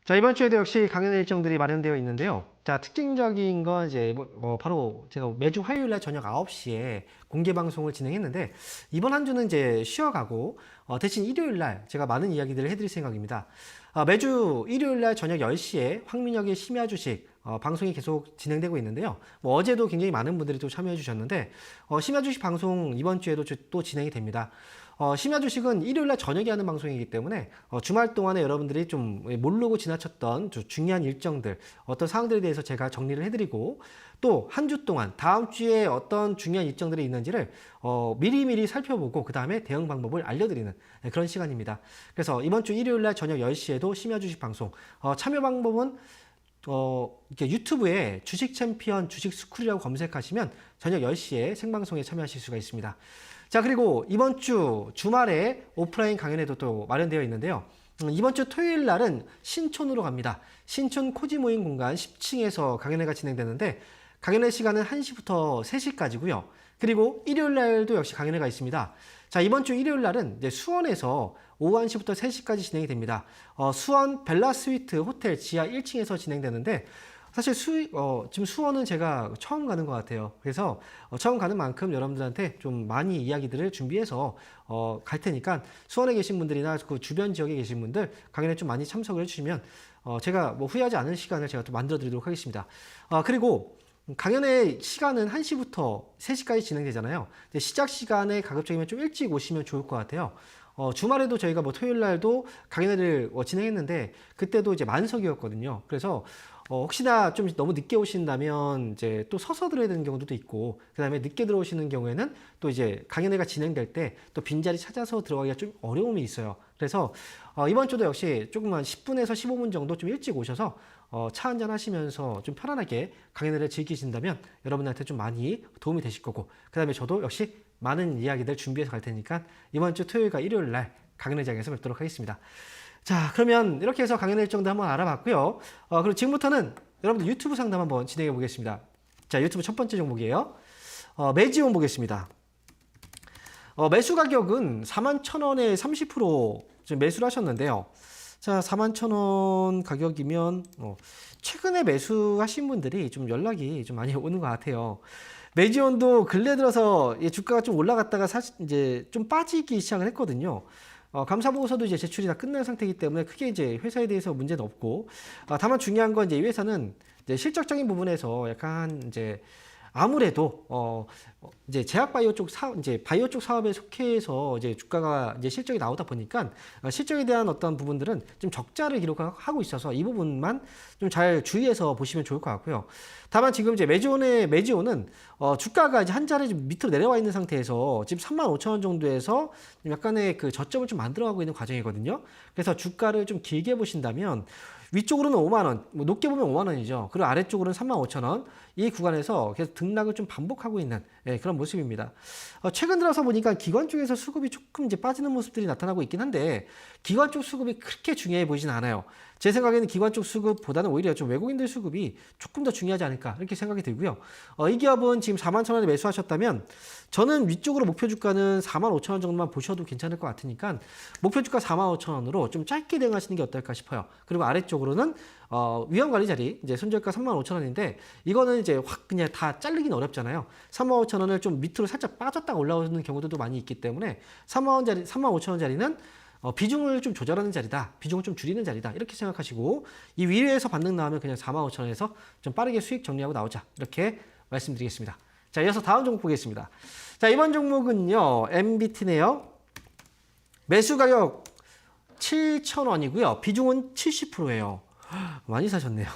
자, 이번 주에도 역시 강연 일정들이 마련되어 있는데요. 자, 특징적인 건 이제 바로 제가 매주 화요일 날 저녁 9시에 공개 방송을 진행했는데, 이번 한 주는 이제 쉬어가고 대신 일요일 날 제가 많은 이야기들을 해드릴 생각입니다. 매주 일요일 날 저녁 10시에 황민혁의 심야 주식 방송이 계속 진행되고 있는데요. 어제도 굉장히 많은 분들이 또 참여해 주셨는데, 심야 주식 방송 이번 주에도 또 진행이 됩니다. 심야 주식은 일요일날 저녁에 하는 방송이기 때문에 주말 동안에 여러분들이 좀 모르고 지나쳤던 중요한 일정들, 어떤 사항들에 대해서 제가 정리를 해드리고, 또 한 주 동안 다음 주에 어떤 중요한 일정들이 있는지를 미리미리 살펴보고 그 다음에 대응 방법을 알려드리는 그런 시간입니다. 그래서 이번 주 일요일날 저녁 10시에도 심야 주식 방송, 참여 방법은 이렇게 유튜브에 주식 챔피언 주식 스쿨이라고 검색하시면 저녁 10시에 생방송에 참여하실 수가 있습니다. 자, 그리고 이번 주 주말에 오프라인 강연회도 또 마련되어 있는데요. 이번 주 토요일 날은 신촌으로 갑니다. 신촌 코지 모임 공간 10층에서 강연회가 진행되는데, 강연회 시간은 1시부터 3시까지고요. 그리고 일요일 날도 역시 강연회가 있습니다. 자, 이번 주 일요일 날은 이제 수원에서 오후 1시부터 3시까지 진행이 됩니다. 수원 벨라 스위트 호텔 지하 1층에서 진행되는데, 사실 지금 수원은 제가 처음 가는 것 같아요. 그래서 처음 가는 만큼 여러분들한테 좀 많이 이야기들을 준비해서 갈 테니까, 수원에 계신 분들이나 그 주변 지역에 계신 분들 강연에 좀 많이 참석을 해주시면 제가 후회하지 않을 시간을 제가 또 만들어 드리도록 하겠습니다. 그리고 강연의 시간은 1시부터 3시까지 진행되잖아요. 시작 시간에 가급적이면 좀 일찍 오시면 좋을 것 같아요. 주말에도 저희가 토요일 날도 강연회를 진행했는데, 그때도 이제 만석이었거든요. 그래서 혹시나 좀 너무 늦게 오신다면 이제 또 서서 들어야 되는 경우도 있고, 그 다음에 늦게 들어오시는 경우에는 또 이제 강연회가 진행될 때 또 빈자리 찾아서 들어가기가 좀 어려움이 있어요. 그래서 이번 주도 역시 조금만 10분에서 15분 정도 좀 일찍 오셔서 차 한잔 하시면서 좀 편안하게 강연회를 즐기신다면 여러분한테 좀 많이 도움이 되실 거고, 그 다음에 저도 역시 많은 이야기들 준비해서 갈 테니까 이번 주 토요일과 일요일 날 강연회장에서 뵙도록 하겠습니다. 자, 그러면 이렇게 해서 강연 일정도 한번 알아봤고요. 그리고 지금부터는 여러분들 유튜브 상담 한번 진행해 보겠습니다. 자, 유튜브 첫 번째 종목이에요. 매지온 보겠습니다. 매수 가격은 41,000원에 30% 지금 매수를 하셨는데요. 자, 41,000원 가격이면 최근에 매수하신 분들이 좀 연락이 좀 많이 오는 것 같아요. 매지온도 근래 들어서 주가가 좀 올라갔다가 사실 이제 좀 빠지기 시작을 했거든요. 감사보고서도 이제 제출이 다 끝난 상태이기 때문에 크게 이제 회사에 대해서 문제는 없고, 다만 중요한 건 이제 이 회사는 이제 실적적인 부분에서 약간 이제 아무래도 이제 제약바이오 쪽 이제 바이오 쪽 사업에 속해서 이제 주가가 이제 실적이 나오다 보니까 실적에 대한 어떤 부분들은 좀 적자를 기록하고 있어서 이 부분만 좀 잘 주의해서 보시면 좋을 것 같고요. 다만 지금 이제 매지온은 주가가 이제 한 자리 좀 밑으로 내려와 있는 상태에서 지금 35,000원 정도에서 약간의 그 저점을 좀 만들어가고 있는 과정이거든요. 그래서 주가를 좀 길게 보신다면 위쪽으로는 5만 원, 높게 보면 5만 원이죠. 그리고 아래쪽으로는 35,000원. 이 구간에서 계속 등락을 좀 반복하고 있는 그런 모습입니다. 최근 들어서 보니까 기관 쪽에서 수급이 조금 이제 빠지는 모습들이 나타나고 있긴 한데, 기관 쪽 수급이 그렇게 중요해 보이진 않아요. 제 생각에는 기관 쪽 수급보다는 오히려 좀 외국인들 수급이 조금 더 중요하지 않을까 이렇게 생각이 들고요. 이 기업은 지금 41,000원에 매수하셨다면 저는 위쪽으로 목표 주가는 45,000원 정도만 보셔도 괜찮을 것 같으니까 목표 주가 45,000원으로 좀 짧게 대응하시는 게 어떨까 싶어요. 그리고 아래쪽으로는 위험 관리 자리 이제 손절가 35,000원인데, 이거는 이제 확 그냥 다 자르기는 어렵잖아요. 35,000원을 좀 밑으로 살짝 빠졌다가 올라오는 경우도 많이 있기 때문에 35,000원 자리는 비중을 좀 조절하는 자리다, 비중을 좀 줄이는 자리다 이렇게 생각하시고, 이 위에서 반등 나오면 그냥 45,000원에서 좀 빠르게 수익 정리하고 나오자 이렇게 말씀드리겠습니다. 자, 이어서 다음 종목 보겠습니다. 자, 이번 종목은요, MBT네요. 매수 가격 7,000원이고요. 비중은 70%예요. 많이 사셨네요.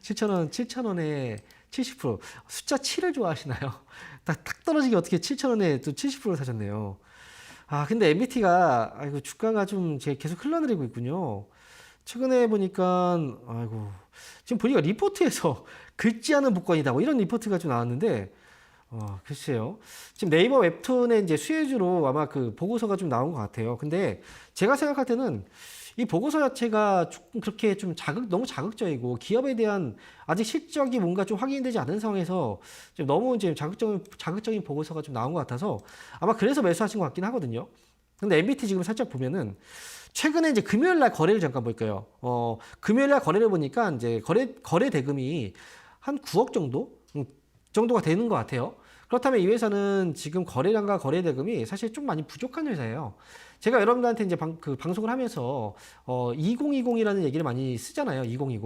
7,000원에 70%. 숫자 7을 좋아하시나요? 딱 떨어지게 어떻게 7,000원에 또 70%를 사셨네요. 근데 MBT가 주가가 좀 계속 흘러내리고 있군요. 최근에 보니까 지금 보니까 리포트에서 긁지 않은 복권이다 이런 리포트가 좀 나왔는데, 글쎄요. 지금 네이버 웹툰의 이제 수혜주로 아마 그 보고서가 좀 나온 것 같아요. 근데 제가 생각할 때는 이 보고서 자체가 조금 그렇게 좀 너무 자극적이고, 기업에 대한 아직 실적이 뭔가 좀 확인되지 않은 상황에서 좀 너무 이제 자극적인 보고서가 좀 나온 것 같아서 아마 그래서 매수하신 것 같긴 하거든요. 근데 MBT 지금 살짝 보면은 최근에 이제 금요일 날 거래를 잠깐 볼까요? 금요일 날 거래를 보니까 이제 거래 대금이 한 9억 정도가 되는 것 같아요. 그렇다면 이 회사는 지금 거래량과 거래 대금이 사실 좀 많이 부족한 회사예요. 제가 여러분들한테 이제 방송을 하면서 2020이라는 얘기를 많이 쓰잖아요. 2020.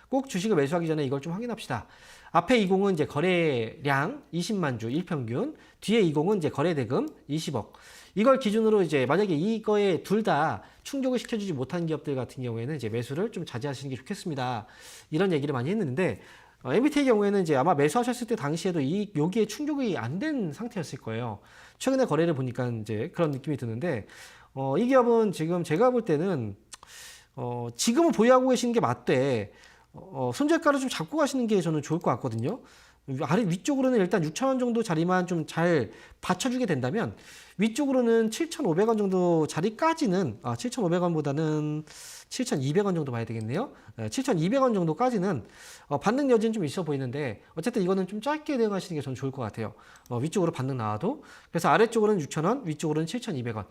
꼭 주식을 매수하기 전에 이걸 좀 확인합시다. 앞에 20은 이제 거래량 20만 주 일평균, 뒤에 20은 이제 거래 대금 20억. 이걸 기준으로 이제 만약에 이거에 둘 다 충족을 시켜주지 못한 기업들 같은 경우에는 이제 매수를 좀 자제하시는 게 좋겠습니다. 이런 얘기를 많이 했는데 MBT의 경우에는 이제 아마 매수하셨을 때 당시에도 여기에 충족이 안 된 상태였을 거예요. 최근에 거래를 보니까 이제 그런 느낌이 드는데 이 기업은 지금 제가 볼 때는 지금은 보유하고 계시는 게 맞되 손절가를 좀 잡고 가시는 게 저는 좋을 것 같거든요. 아래 위쪽으로는 일단 6,000원 정도 자리만 좀 잘 받쳐주게 된다면 위쪽으로는 7,500원 정도 자리까지는 7,500원보다는 7,200원 정도 봐야 되겠네요. 7,200원 정도까지는 반등 여지는 좀 있어 보이는데 어쨌든 이거는 좀 짧게 대응하시는 게 저는 좋을 것 같아요. 위쪽으로 반등 나와도. 그래서 아래쪽으로는 6,000원, 위쪽으로는 7,200원.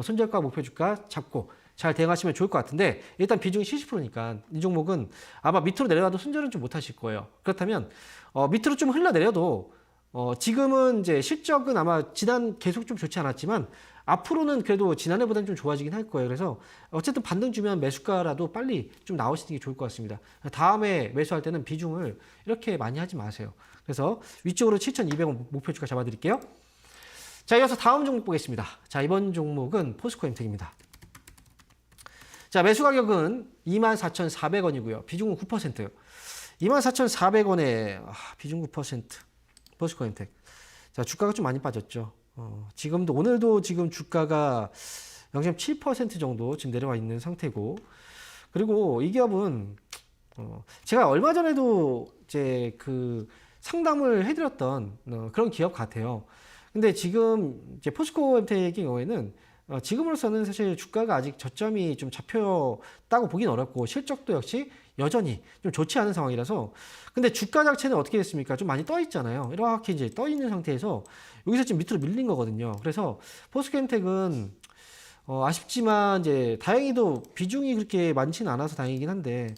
손절가 목표 주가 잡고 잘 대응하시면 좋을 것 같은데 일단 비중이 70%니까 이 종목은 아마 밑으로 내려가도 손절은 좀 못하실 거예요. 그렇다면 밑으로 좀 흘러내려도 지금은 이제 실적은 아마 지난 계속 좀 좋지 않았지만 앞으로는 그래도 지난해보다는 좀 좋아지긴 할 거예요. 그래서 어쨌든 반등 주면 매수가라도 빨리 좀 나오시는 게 좋을 것 같습니다. 다음에 매수할 때는 비중을 이렇게 많이 하지 마세요. 그래서 위쪽으로 7,200원 목표주가 잡아드릴게요. 자, 이어서 다음 종목 보겠습니다. 자, 이번 종목은 포스코엠텍입니다. 자, 매수 가격은 24,400원이고요. 비중은 9%. 24,400원에 비중 9%. 포스코엠텍. 자, 주가가 좀 많이 빠졌죠. 지금도 오늘도 지금 주가가 0.7% 정도 지금 내려와 있는 상태고, 그리고 이 기업은 제가 얼마 전에도 이제 그 상담을 해드렸던 그런 기업 같아요. 근데 지금 이제 포스코엠텍의 경우에는 지금으로서는 사실 주가가 아직 저점이 좀 잡혔다고 보긴 어렵고 실적도 역시 여전히 좀 좋지 않은 상황이라서. 근데 주가 자체는 어떻게 됐습니까? 좀 많이 떠 있잖아요. 이렇게 이제 떠 있는 상태에서 여기서 지금 밑으로 밀린 거거든요. 그래서 포스코엠텍은 아쉽지만 이제 다행히도 비중이 그렇게 많지는 않아서 다행이긴 한데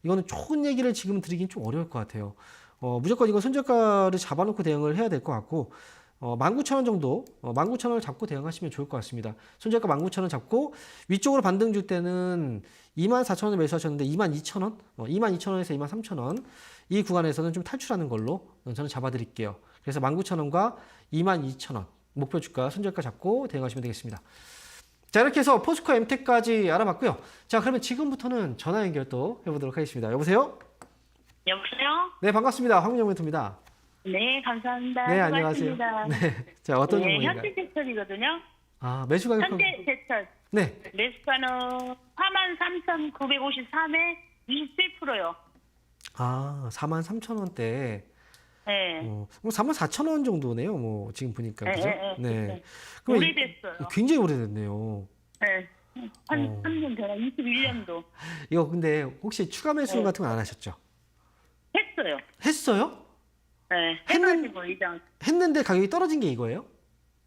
이거는 좋은 얘기를 지금 드리긴 좀 어려울 것 같아요. 무조건 이거 손절가를 잡아놓고 대응을 해야 될 것 같고 19,000원 정도, 19,000원을 잡고 대응하시면 좋을 것 같습니다. 손절가 19,000원 잡고 위쪽으로 반등 줄 때는 24,000원을 매수하셨는데 22,000원, 22,000원에서 23,000원 이 구간에서는 좀 탈출하는 걸로 저는 잡아드릴게요. 그래서 19,000원과 22,000원 목표 주가 손절가 잡고 대응하시면 되겠습니다. 자, 이렇게 해서 포스코엠텍까지 알아봤고요. 자, 그러면 지금부터는 전화 연결 또 해보도록 하겠습니다. 여보세요? 여보세요? 네, 반갑습니다. 황민영 멘토입니다. 네, 감사합니다. 네, 안녕하세요. 수고하셨습니다. 네, 자, 어떤 네, 종목인가요? 현재 제철이거든요. 아, 매수 가격. 현재 제철. 네. 매수가는 43,953에 27%요. 아, 43,000원대. 네. 뭐 44,000원 정도네요. 뭐 지금 보니까 그죠? 네. 네. 오래됐어요. 굉장히 오래됐네요. 네. 한 3년 전에 21년도 이거 근데 혹시 추가 매수 네. 같은 건 안 하셨죠? 했어요. 했어요? 네. 해가지고 이장. 했는데 가격이 떨어진 게 이거예요?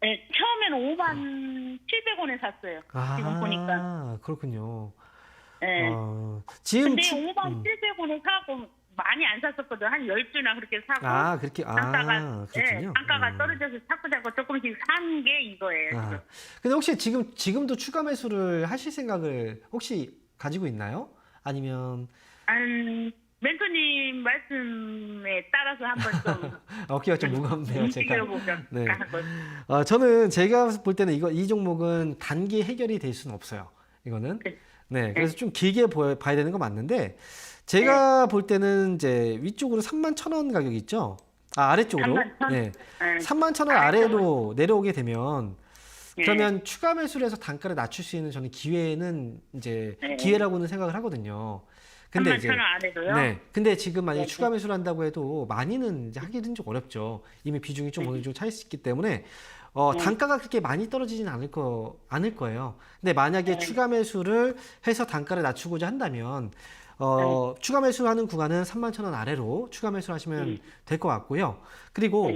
네. 처음에는 57,700원에 샀어요. 지금 보니까. 그렇군요. 네. 지금 근데 57,700원에 사고 많이 안 샀었거든. 한 10주나 그렇게 사고. 그렇게 단가가, 그렇군요. 네, 단가가 떨어져서 자꾸 조금씩 산 게 이거예요. 근데 혹시 지금도 추가 매수를 하실 생각을 혹시 가지고 있나요? 아니면 멘토님 말씀에 따라서 한번 좀 어깨가 좀 무겁네요, 제가. 움직여보자. 네. 저는 제가 볼 때는 이 종목은 단기 해결이 될 수는 없어요. 이거는. 네. 그래서 좀 길게 봐야 되는 건 맞는데 제가 볼 때는 이제 위쪽으로 31,000원 가격이 있죠. 아래쪽으로. 31,000? 네. 네. 31,000원 아래로 내려오게 되면 그러면 추가 매수를 해서 단가를 낮출 수 있는 저는 기회는 이제 기회라고는 생각을 하거든요. 근데 이제 31,000원 아래로요? 네. 근데 지금 만약에 추가 매수를 한다고 해도 많이는 이제 하기는 좀 어렵죠. 이미 비중이 좀 어느 정도 차 있기 때문에 단가가 그렇게 많이 떨어지진 않을 거예요. 근데 만약에 추가 매수를 해서 단가를 낮추고자 한다면 추가 매수하는 구간은 31,000원 아래로 추가 매수를 하시면 될 것 같고요. 그리고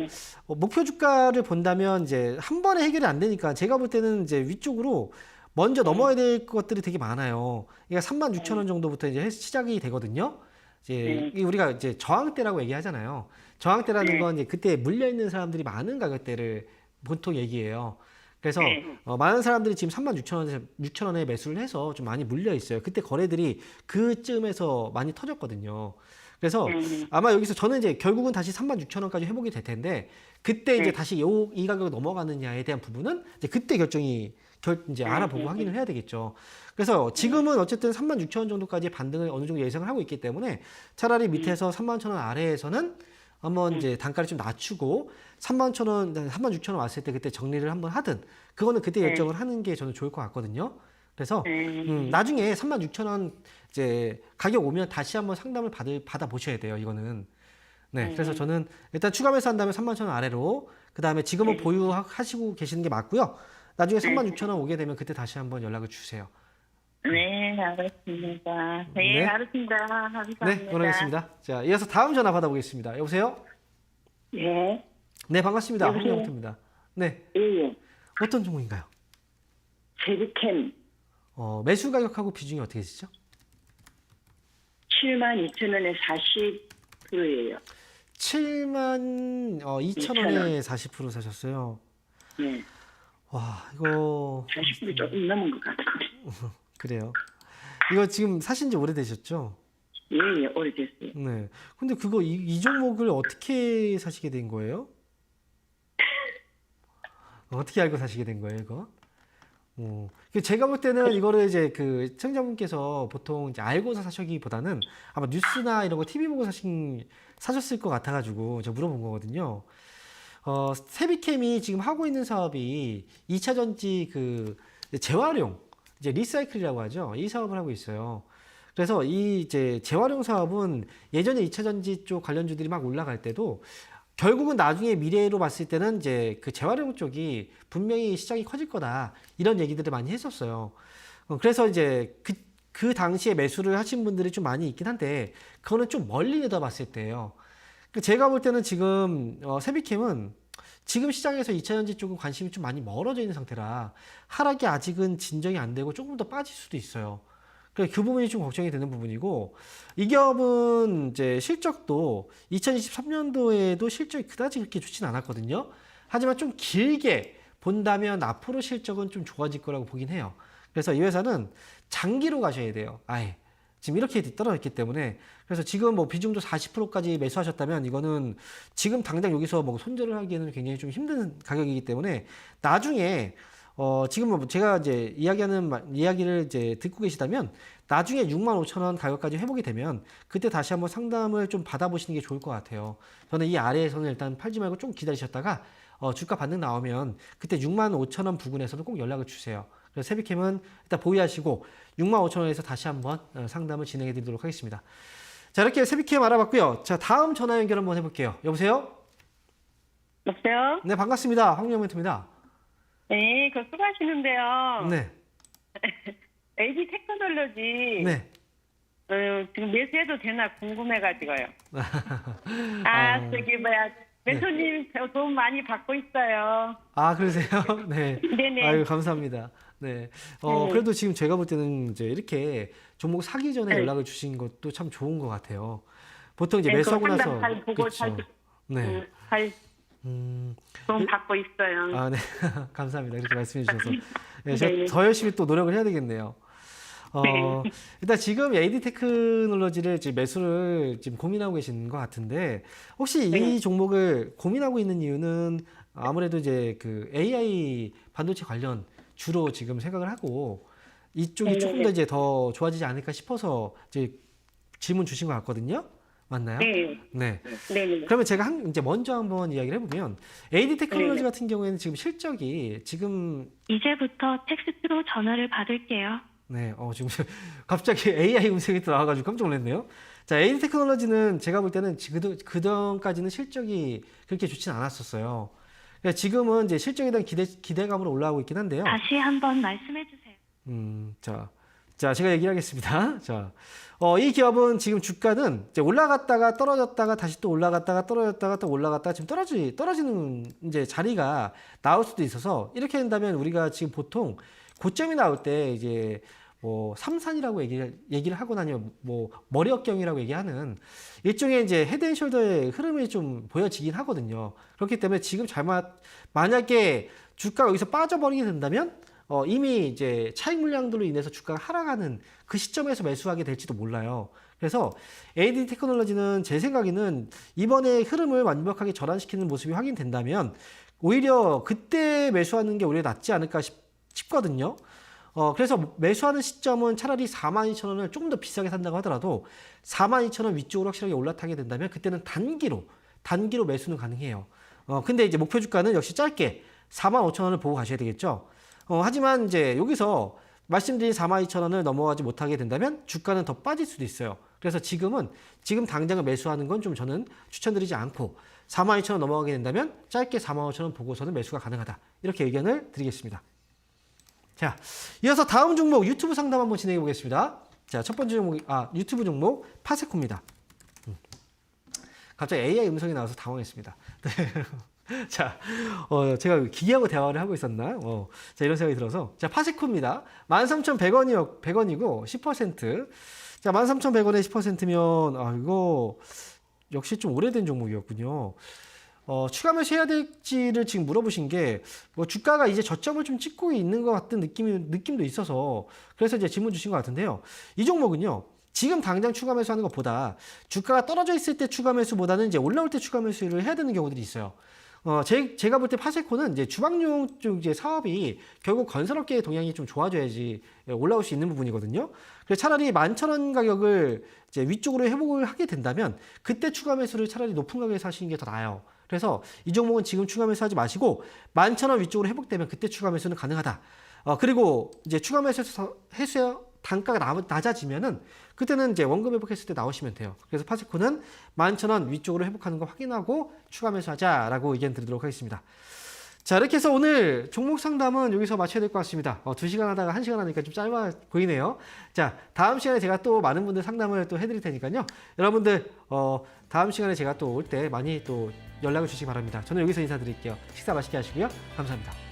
목표 주가를 본다면 이제 한 번에 해결이 안 되니까 제가 볼 때는 이제 위쪽으로 먼저 넘어야 될 것들이 되게 많아요. 그러니까 36,000원 정도부터 이제 시작이 되거든요. 이제 우리가 이제 저항대라고 얘기하잖아요. 저항대라는 건 이제 그때 물려 있는 사람들이 많은 가격대를 보통 얘기해요. 그래서 많은 사람들이 지금 36,000원에 매수를 해서 좀 많이 물려 있어요. 그때 거래들이 그쯤에서 많이 터졌거든요. 그래서 아마 여기서 저는 이제 결국은 다시 36,000원까지 회복이 될 텐데 그때 이제 다시 이 가격으로 넘어가느냐에 대한 부분은 이제 그때 이제 알아보고 확인을 해야 되겠죠. 그래서 지금은 어쨌든 36,000원 정도까지 반등을 어느 정도 예상을 하고 있기 때문에 차라리 밑에서 31,000원 아래에서는 한번 이제 단가를 좀 낮추고 36,000원 왔을 때 그때 정리를 한번 하든 그거는 그때 결정을 하는 게 저는 좋을 것 같거든요. 그래서 나중에 36,000원 이제 가격 오면 다시 한번 상담을 받아 보셔야 돼요. 이거는. 네. 그래서 저는 일단 추가 매수한다면 31,000원 아래로 그다음에 지금은 보유하시고 계시는 게 맞고요. 나중에 36,000원 오게 되면 그때 다시 한번 연락을 주세요. 네, 알겠습니다. 네, 네. 알겠습니다. 감사합니다. 네, 원하겠습니다. 자, 이어서 다음 전화 받아보겠습니다. 여보세요? 예. 네, 반갑습니다. 홍영태입니다. 네, 예. 어떤 종목인가요? 제비캠 매수 가격하고 비중이 어떻게 되시죠? 72,000원에 40%예요. 72,000원에 40% 사셨어요. 네. 와, 이거 40% 조금 넘은 것 같아요. 그래요. 이거 지금 사신 지 오래되셨죠? 예, 오래됐어요. 네. 근데 그거 이 종목을 어떻게 사시게 된 거예요? 어떻게 알고 사시게 된 거예요, 이거? 제가 볼 때는 이거를 이제 그 시청자분께서 보통 이제 알고서 사시기보다는 아마 뉴스나 이런 거 TV 보고 사셨을 것 같아가지고 제가 물어본 거거든요. 세비캠이 지금 하고 있는 사업이 2차 전지 그 재활용, 이제 리사이클이라고 하죠. 이 사업을 하고 있어요. 그래서 이 이제 재활용 사업은 예전에 2차 전지 쪽 관련주들이 막 올라갈 때도 결국은 나중에 미래로 봤을 때는 이제 그 재활용 쪽이 분명히 시장이 커질 거다. 이런 얘기들을 많이 했었어요. 그래서 이제 그 당시에 매수를 하신 분들이 좀 많이 있긴 한데 그거는 좀 멀리 내다봤을 때예요. 제가 볼 때는 지금 세비캠은 지금 시장에서 2차 전지 쪽은 관심이 좀 많이 멀어져 있는 상태라 하락이 아직은 진정이 안 되고 조금 더 빠질 수도 있어요. 그 부분이 좀 걱정이 되는 부분이고 이 기업은 이제 실적도 2023년도에도 실적이 그다지 그렇게 좋진 않았거든요. 하지만 좀 길게 본다면 앞으로 실적은 좀 좋아질 거라고 보긴 해요. 그래서 이 회사는 장기로 가셔야 돼요. 아예 지금 이렇게 떨어졌기 때문에 그래서 지금 뭐 비중도 40%까지 매수하셨다면 이거는 지금 당장 여기서 뭐 손절을 하기에는 굉장히 좀 힘든 가격이기 때문에 나중에 지금 뭐 제가 이제 이야기를 이제 듣고 계시다면 나중에 65,000원 가격까지 회복이 되면 그때 다시 한번 상담을 좀 받아보시는 게 좋을 것 같아요. 저는 이 아래에서는 일단 팔지 말고 좀 기다리셨다가 주가 반등 나오면 그때 65,000원 부근에서는 꼭 연락을 주세요. 그래서 세비캠은 일단 보유하시고 65,000원에서 다시 한번 상담을 진행해 드리도록 하겠습니다. 자, 이렇게 세비캠 알아봤고요. 자, 다음 전화 연결 한번 해볼게요. 여보세요? 여보세요? 네, 반갑습니다. 황영멘트입니다. 네, 그 수고하시는데요. 네. LG 테크놀로지 네. 지금 매수해도 되나 궁금해가지고요. 저기 매수님 도움 많이 받고 있어요. 아, 그러세요? 네. 네네. 아유, 감사합니다. 네. 그래도 지금 제가 볼 때는 이제 이렇게 종목 사기 전에 연락을 주신 것도 참 좋은 것 같아요. 보통 이제 매수하고 나서. 잘 보고 그렇죠. 네. 도움 받고 있어요. 아, 네. 감사합니다. 이렇게 말씀해 주셔서. 네, 제가 더 열심히 또 노력을 해야 되겠네요. 일단 지금 AD 테크놀로지를 지금 매수를 지금 고민하고 계신 것 같은데 혹시 이 종목을 고민하고 있는 이유는 아무래도 이제 그 AI 반도체 관련 주로 지금 생각을 하고 이쪽이 조금 더 이제 더 좋아지지 않을까 싶어서 이제 질문 주신 것 같거든요. 맞나요? 네. 그러면 제가 이제 먼저 한번 이야기를 해보면 AD 테크놀로지 같은 경우에는 지금 실적이 지금 이제부터 텍스트로 전화를 받을게요. 네, 지금 갑자기 AI 음색이 또 나와가지고 깜짝 놀랐네요. 자, AD 테크놀로지는 제가 볼 때는 그전까지는 실적이 그렇게 좋진 않았었어요. 그러니까 지금은 이제 실적에 대한 기대감으로 올라가고 있긴 한데요. 다시 한번 말씀해 주세요. 자, 제가 얘기를 하겠습니다. 자, 이 기업은 지금 주가는 이제 올라갔다가 떨어졌다가 다시 또 올라갔다가 떨어졌다가 또 올라갔다가 지금 떨어지는 이제 자리가 나올 수도 있어서 이렇게 된다면 우리가 지금 보통 고점이 나올 때 이제 뭐 삼산이라고 얘기를 하거나 아니면 뭐 머리역경이라고 얘기하는 일종의 이제 헤드앤숄더의 흐름이 좀 보여지긴 하거든요. 그렇기 때문에 지금 만약에 주가가 여기서 빠져버리게 된다면 이미 이제 차익 물량들로 인해서 주가가 하락하는 그 시점에서 매수하게 될지도 몰라요. 그래서 AD 테크놀로지는 제 생각에는 이번에 흐름을 완벽하게 전환시키는 모습이 확인된다면 오히려 그때 매수하는 게 오히려 낫지 않을까 싶거든요. 그래서 매수하는 시점은 차라리 42,000원을 조금 더 비싸게 산다고 하더라도 42,000원 위쪽으로 확실하게 올라타게 된다면 그때는 단기로 매수는 가능해요. 근데 이제 목표 주가는 역시 짧게 45,000원을 보고 가셔야 되겠죠. 하지만 이제 여기서 말씀드린 42,000원을 넘어가지 못하게 된다면 주가는 더 빠질 수도 있어요. 그래서 지금 당장은 매수하는 건 좀 저는 추천드리지 않고 42,000원 넘어가게 된다면 짧게 45,000원 보고서는 매수가 가능하다. 이렇게 의견을 드리겠습니다. 자, 이어서 다음 종목 유튜브 상담 한번 진행해 보겠습니다. 자, 첫 번째 종목, 유튜브 종목 파세코입니다. 갑자기 AI 음성이 나와서 당황했습니다. 자, 제가 기계하고 대화를 하고 있었나? 자, 이런 생각이 들어서. 자, 파세코입니다. 13,100원이고 10%. 자, 13,100원에 10%면, 이거 역시 좀 오래된 종목이었군요. 추가 매수해야 될지를 지금 물어보신 게, 뭐 주가가 이제 저점을 좀 찍고 있는 것 같은 느낌도 있어서, 그래서 이제 질문 주신 것 같은데요. 이 종목은요, 지금 당장 추가 매수하는 것보다 주가가 떨어져 있을 때 추가 매수보다는 이제 올라올 때 추가 매수를 해야 되는 경우들이 있어요. 제가 볼 때 파세코는 이제 주방용 쪽 이제 사업이 결국 건설업계의 동향이 좀 좋아져야지 올라올 수 있는 부분이거든요. 그래서 차라리 11,000원 가격을 이제 위쪽으로 회복을 하게 된다면 그때 추가 매수를 차라리 높은 가격에 사시는 게 더 나아요. 그래서 이 종목은 지금 추가 매수하지 마시고 11,000원 위쪽으로 회복되면 그때 추가 매수는 가능하다. 그리고 이제 추가 매수해서 단가가 낮아지면은 그때는 이제 원금 회복했을 때 나오시면 돼요. 그래서 파세코는 11,000원 위쪽으로 회복하는 거 확인하고 추가 매수하자라고 의견 드리도록 하겠습니다. 자, 이렇게 해서 오늘 종목 상담은 여기서 마쳐야 될 것 같습니다. 2시간 하다가 1시간 하니까 좀 짧아 보이네요. 자, 다음 시간에 제가 또 많은 분들 상담을 또 해드릴 테니까요. 여러분들 다음 시간에 제가 또 올 때 많이 또 연락을 주시기 바랍니다. 저는 여기서 인사드릴게요. 식사 맛있게 하시고요. 감사합니다.